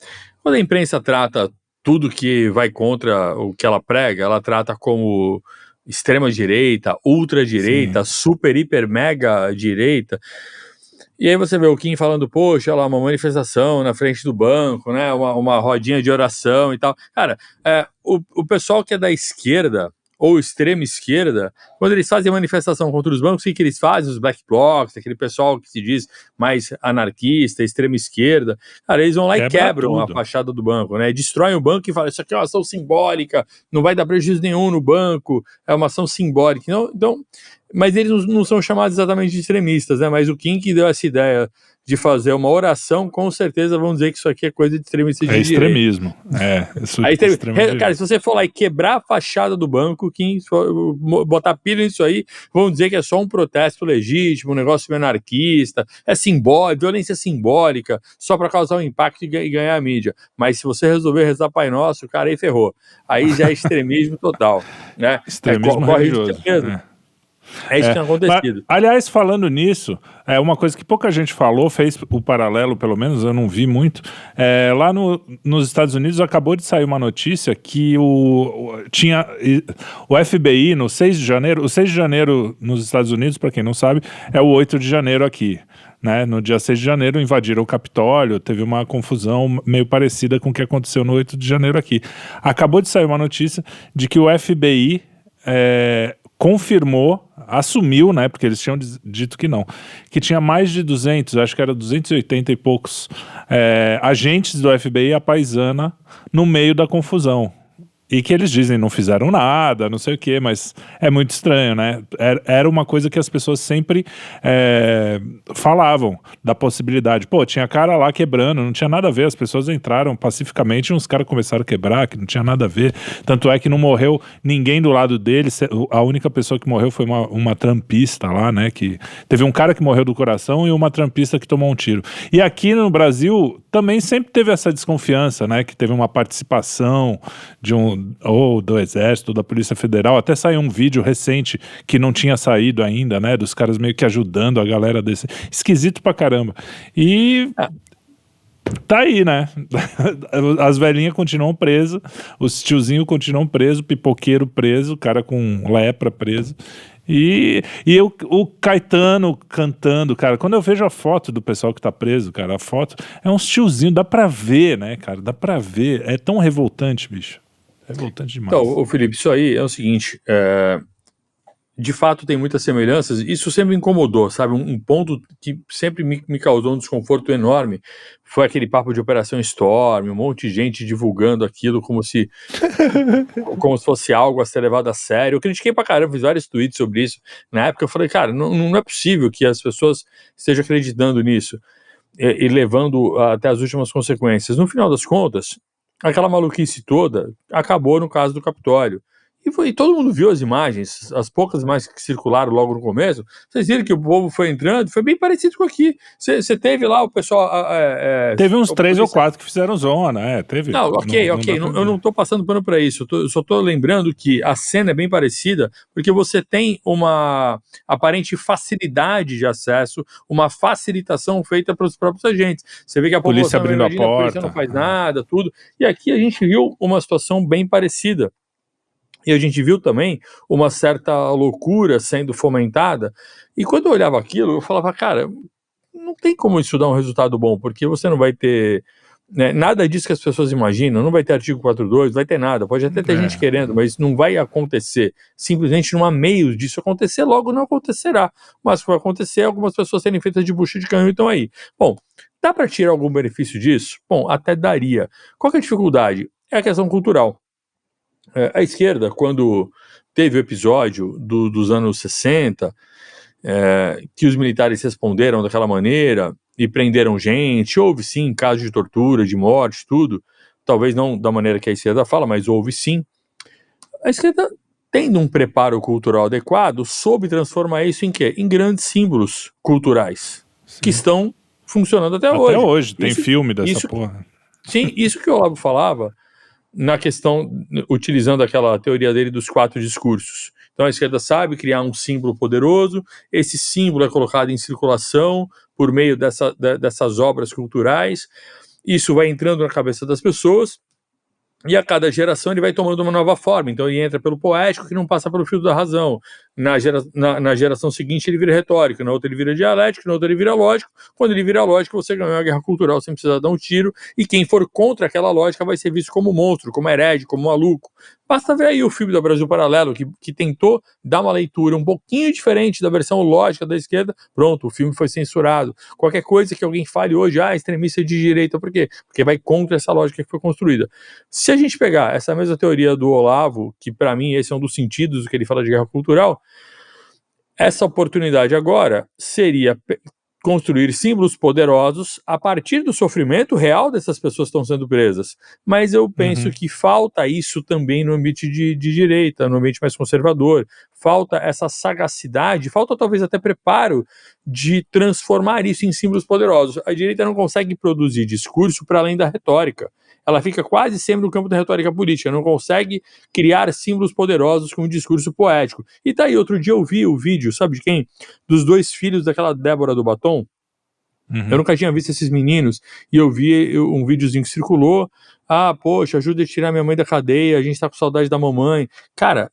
a imprensa trata tudo que vai contra o que ela prega, ela trata como extrema-direita, ultra-direita, super, hiper, mega direita. E aí você vê o Kim falando, poxa, olha lá, uma manifestação na frente do banco, né, uma rodinha de oração e tal. Cara, o pessoal que é da esquerda, ou extrema esquerda, quando eles fazem manifestação contra os bancos, o que eles fazem? Os black blocs, aquele pessoal que se diz mais anarquista, extrema esquerda, cara, eles vão lá e quebram a fachada do banco, né, destroem o banco e falam, isso aqui é uma ação simbólica, não vai dar prejuízo nenhum no banco, é uma ação simbólica. Então, mas eles não são chamados exatamente de extremistas, né, mas o Kim que deu essa ideia de fazer uma oração, com certeza vão dizer que isso aqui é coisa de extremista de direita. Extremismo. Cara, se você for lá e quebrar a fachada do banco, Kim, botar pilha nisso aí, vão dizer que é só um protesto legítimo, um negócio anarquista, é simbólico, violência simbólica, só para causar um impacto e ganhar a mídia. Mas se você resolver rezar Pai Nosso, cara, aí ferrou. Aí já é extremismo total, né? Extremismo religioso. É isso que tem acontecido. Mas, aliás, falando nisso, uma coisa que pouca gente falou, fez o paralelo, pelo menos eu não vi muito, lá nos Estados Unidos acabou de sair uma notícia que o FBI no 6 de janeiro, o 6 de janeiro nos Estados Unidos, para quem não sabe, é o 8 de janeiro aqui. Né? No dia 6 de janeiro invadiram o Capitólio, teve uma confusão meio parecida com o que aconteceu no 8 de janeiro aqui. Acabou de sair uma notícia de que o FBI confirmou, assumiu, né, porque eles tinham dito que não, que tinha mais de 200, acho que era 280 e poucos agentes do FBI à paisana no meio da confusão. E que eles dizem não fizeram nada, não sei o quê, mas é muito estranho, né? Era uma coisa que as pessoas sempre falavam da possibilidade. Pô, tinha cara lá quebrando, não tinha nada a ver, as pessoas entraram pacificamente e uns caras começaram a quebrar, que não tinha nada a ver. Tanto é que não morreu ninguém do lado deles, a única pessoa que morreu foi uma trampista lá, né? Que teve um cara que morreu do coração e uma trampista que tomou um tiro. E aqui no Brasil também sempre teve essa desconfiança, né? Que teve uma participação ou do Exército, da Polícia Federal, até saiu um vídeo recente que não tinha saído ainda, né, dos caras meio que ajudando a galera desse, esquisito pra caramba, e tá aí, né, as velhinhas continuam presas, os tiozinhos continuam presos, pipoqueiro preso, cara com lepra preso, e o Caetano cantando, cara, quando eu vejo a foto do pessoal que tá preso, cara, a foto é uns tiozinhos, dá pra ver, né, cara, dá pra ver, é tão revoltante, bicho. É revoltante demais. Então, Felipe, isso aí é o seguinte, de fato tem muitas semelhanças, isso sempre me incomodou, sabe, um ponto que sempre me causou um desconforto enorme, foi aquele papo de Operação Storm, um monte de gente divulgando aquilo como se fosse algo a ser levado a sério. Eu critiquei pra caramba, fiz vários tweets sobre isso, na época eu falei, cara, não é possível que as pessoas estejam acreditando nisso, e levando até as últimas consequências. No final das contas, aquela maluquice toda acabou no caso do Capitólio. E todo mundo viu as imagens, as poucas imagens que circularam logo no começo. Vocês viram que o povo foi entrando, foi bem parecido com aqui. Você teve lá o pessoal... teve uns 3 ou 4 que fizeram zona, teve. Não, ok, eu não estou passando pano para isso, eu só estou lembrando que a cena é bem parecida, porque você tem uma aparente facilidade de acesso, uma facilitação feita para os próprios agentes. Você vê que a polícia abrindo a porta, a polícia não faz nada, tudo. E aqui a gente viu uma situação bem parecida. E a gente viu também uma certa loucura sendo fomentada. E quando eu olhava aquilo, eu falava, cara, não tem como isso dar um resultado bom, porque você não vai ter... Né, nada disso que as pessoas imaginam, não vai ter artigo 42, não vai ter nada, pode até ter gente querendo, mas não vai acontecer. Simplesmente não há meios disso acontecer, logo não acontecerá. Mas se for acontecer, algumas pessoas serem feitas de bucha de canhão e estão aí. Bom, dá para tirar algum benefício disso? Bom, até daria. Qual que é a dificuldade? É a questão cultural. A esquerda, quando teve o episódio dos anos 60, que os militares responderam daquela maneira e prenderam gente, houve sim casos de tortura, de morte, tudo, talvez não da maneira que a esquerda fala, mas houve sim. A esquerda, tendo um preparo cultural adequado, soube transformar isso em quê? Em grandes símbolos culturais, sim, que estão funcionando até hoje. Até hoje, tem filme dessa porra. Sim, isso que o Olavo falava, na questão, utilizando aquela teoria dele dos 4 discursos. Então a esquerda sabe criar um símbolo poderoso, esse símbolo é colocado em circulação por meio dessas obras culturais, isso vai entrando na cabeça das pessoas, E a cada geração ele vai tomando uma nova forma. Então ele entra pelo poético, que não passa pelo fio da razão. Na geração seguinte ele vira retórico, na outra ele vira dialético, na outra ele vira lógico. Quando ele vira lógico, você ganhou a guerra cultural sem precisar dar um tiro, e quem for contra aquela lógica vai ser visto como monstro, como herege, como maluco. Basta ver aí o filme do Brasil Paralelo, que tentou dar uma leitura um pouquinho diferente da versão lógica da esquerda. Pronto, o filme foi censurado. Qualquer coisa que alguém fale hoje, extremista de direita, por quê? Porque vai contra essa lógica que foi construída. Se a gente pegar essa mesma teoria do Olavo, que para mim esse é um dos sentidos do que ele fala de guerra cultural, essa oportunidade agora seria construir símbolos poderosos a partir do sofrimento real dessas pessoas que estão sendo presas. Mas eu penso que falta isso também no ambiente de direita, no ambiente mais conservador. Falta essa sagacidade, falta talvez até preparo de transformar isso em símbolos poderosos. A direita não consegue produzir discurso para além da retórica. Ela fica quase sempre no campo da retórica política, não consegue criar símbolos poderosos com um discurso poético. E tá aí, outro dia eu vi o vídeo, sabe de quem? Dos 2 filhos daquela Débora do Batom. Eu nunca tinha visto esses meninos, e eu vi um videozinho que circulou, poxa, ajuda a tirar minha mãe da cadeia, a gente tá com saudade da mamãe. Cara,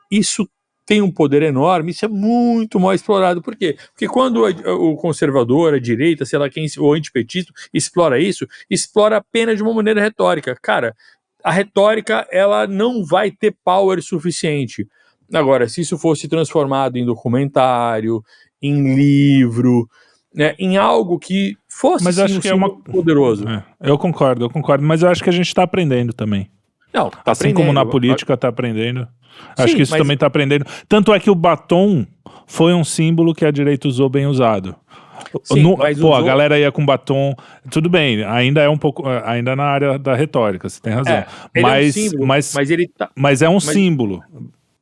isso tem um poder enorme, isso é muito mal explorado. Por quê? Porque quando o conservador, a direita, sei lá quem, o antipetista explora isso, explora apenas de uma maneira retórica. Cara, a retórica, ela não vai ter power suficiente. Agora, se isso fosse transformado em documentário, em livro, né, em algo que fosse acho que é poderoso. Eu concordo, mas eu acho que a gente está aprendendo também. Não, tá assim como na política está aprendendo. Acho que isso também está aprendendo. Tanto é que o batom foi um símbolo que a direita usou bem usado. Sim, a galera ia com batom. Tudo bem, ainda é um pouco. Ainda na área da retórica, você tem razão. Mas é um símbolo.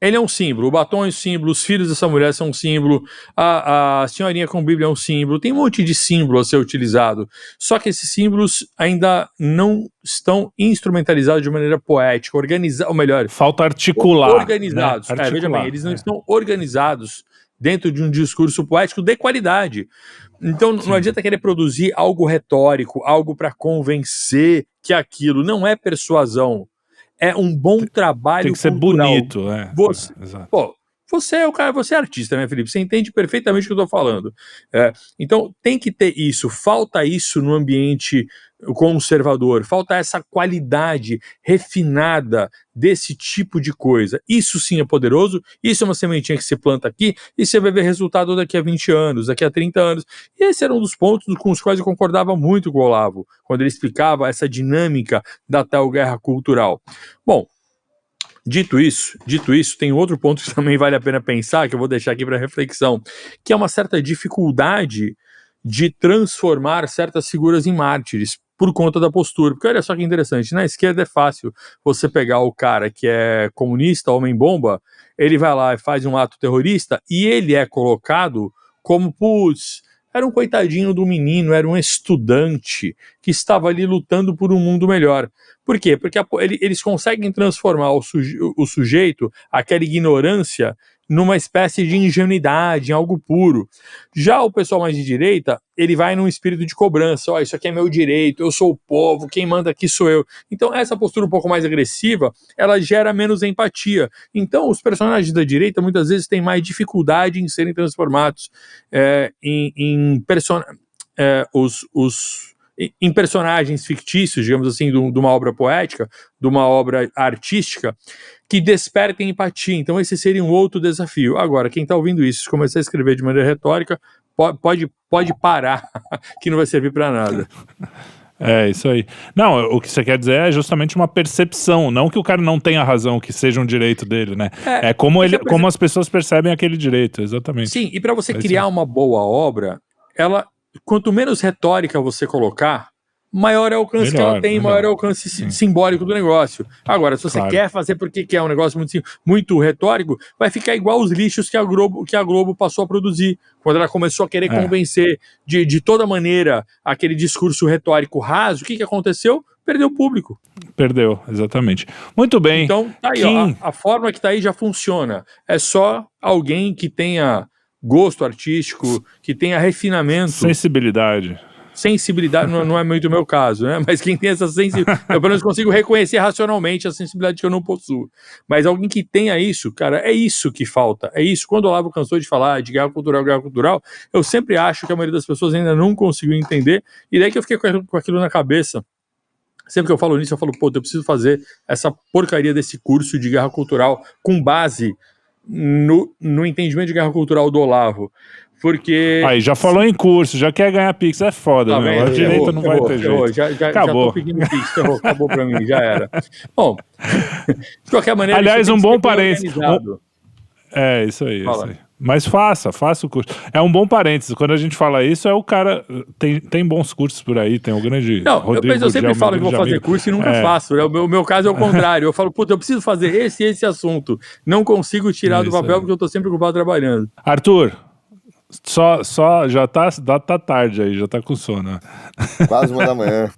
Ele é um símbolo, o batom é um símbolo, os filhos dessa mulher são um símbolo, a senhorinha com Bíblia é um símbolo, tem um monte de símbolo a ser utilizado, só que esses símbolos ainda não estão instrumentalizados de maneira poética, organizados, ou melhor... Falta articular. Organizados, né? Veja bem, eles não estão organizados dentro de um discurso poético de qualidade. Então não adianta querer produzir algo retórico, algo para convencer que aquilo não é persuasão. É um bom trabalho. Tem que ser cultural. Bonito, Você é o cara, você é artista, né, Felipe? Você entende perfeitamente o que eu estou falando. Então tem que ter isso. Falta isso no ambiente conservador. Falta essa qualidade refinada desse tipo de coisa. Isso sim é poderoso. Isso é uma sementinha que se planta aqui e você vai ver resultado daqui a 20 anos, daqui a 30 anos. E esse era um dos pontos com os quais eu concordava muito com o Olavo, quando ele explicava essa dinâmica da tal guerra cultural. Bom, Dito isso, tem outro ponto que também vale a pena pensar, que eu vou deixar aqui para reflexão, que é uma certa dificuldade de transformar certas figuras em mártires por conta da postura. Porque olha só que interessante, na esquerda é fácil você pegar o cara que é comunista, homem-bomba, ele vai lá e faz um ato terrorista e ele é colocado como, era um coitadinho do menino, era um estudante que estava ali lutando por um mundo melhor. Por quê? Porque eles conseguem transformar o sujeito, aquela ignorância, numa espécie de ingenuidade, em algo puro. Já o pessoal mais de direita, ele vai num espírito de cobrança, isso aqui é meu direito, eu sou o povo, quem manda aqui sou eu. Então essa postura um pouco mais agressiva, ela gera menos empatia. Então os personagens da direita muitas vezes têm mais dificuldade em serem transformados em personagens fictícios, digamos assim, de uma obra poética, de uma obra artística, que despertem empatia. Então esse seria um outro desafio. Agora, quem está ouvindo isso, se começar a escrever de maneira retórica, pode parar, que não vai servir para nada. É, isso aí. Não, o que você quer dizer é justamente uma percepção, não que o cara não tenha razão, que seja um direito dele, né? É como as pessoas percebem aquele direito, exatamente. Sim, e para você criar uma boa obra, quanto menos retórica você colocar, maior é o alcance que ela tem, maior é o alcance simbólico do negócio. Agora, se você quer fazer porque quer um negócio muito retórico, vai ficar igual os lixos que a Globo passou a produzir, quando ela começou a querer convencer de toda maneira aquele discurso retórico raso. O que aconteceu? Perdeu o público. Perdeu, exatamente. Muito bem. Então, tá aí, a forma que tá aí já funciona. É só alguém que tenha gosto artístico, que tenha refinamento. Sensibilidade. sensibilidade, não é muito o meu caso, né? Mas quem tem essa sensibilidade, eu pelo menos consigo reconhecer racionalmente a sensibilidade que eu não possuo. Mas alguém que tenha isso, cara, é isso que falta, é isso. Quando o Olavo cansou de falar de guerra cultural, eu sempre acho que a maioria das pessoas ainda não conseguiu entender, e daí que eu fiquei com aquilo na cabeça. Sempre que eu falo nisso, eu falo, pô, eu preciso fazer essa porcaria desse curso de guerra cultural com base no entendimento de guerra cultural do Olavo. Porque... Aí, já falou em curso, já quer ganhar Pix, é foda, Tá meu. A direita não vai ter jeito. Já tô pedindo Pix, acabou pra mim, já era. Bom, de qualquer maneira... Aliás, um bom parênteses. Isso aí. Mas faça o curso. É um bom parênteses. Quando a gente fala isso, é o cara... Tem bons cursos por aí, tem o grande Rodrigo. Mas eu sempre falo que vou fazer curso e nunca faço. Né? O meu caso é o contrário. Eu falo, puta, eu preciso fazer esse assunto. Não consigo tirar do papel porque eu tô sempre ocupado trabalhando. Arthur, só já tá tarde aí, já tá com sono. Quase 1 da manhã.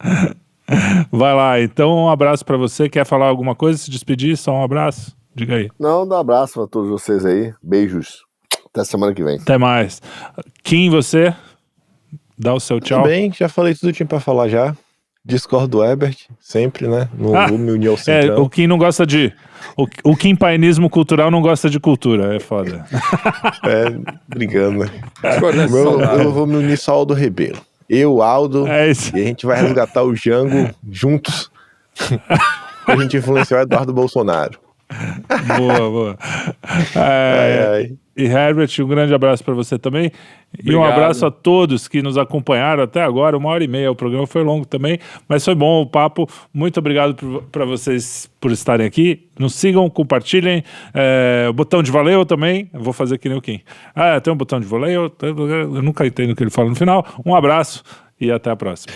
Vai lá, então um abraço pra você. Quer falar alguma coisa, se despedir? Só um abraço? Diga aí. Não, dá um abraço pra todos vocês aí. Beijos. Até semana que vem. Até mais. Kim, você? Dá o seu tchau. Tudo bem, já falei tudo que tinha pra falar já. Discordo do Herbert, sempre, né? Não vou me unir ao centrão. O Kim não gosta de... O Kim painismo cultural não gosta de cultura, é foda. Brigando, né? Eu vou me unir só ao Aldo Rebelo. Eu, Aldo, e a gente vai resgatar o Jango juntos. A gente influenciar o Eduardo Bolsonaro. Boa. E Herbert, um grande abraço para você também. Obrigado. E um abraço a todos que nos acompanharam até agora, 1h30. O programa foi longo também, mas foi bom o papo. Muito obrigado para vocês por estarem aqui. Nos sigam, compartilhem. O botão de valeu também. Eu vou fazer que nem o Kim. Tem um botão de valeu. Eu nunca entendo o que ele fala no final. Um abraço e até a próxima.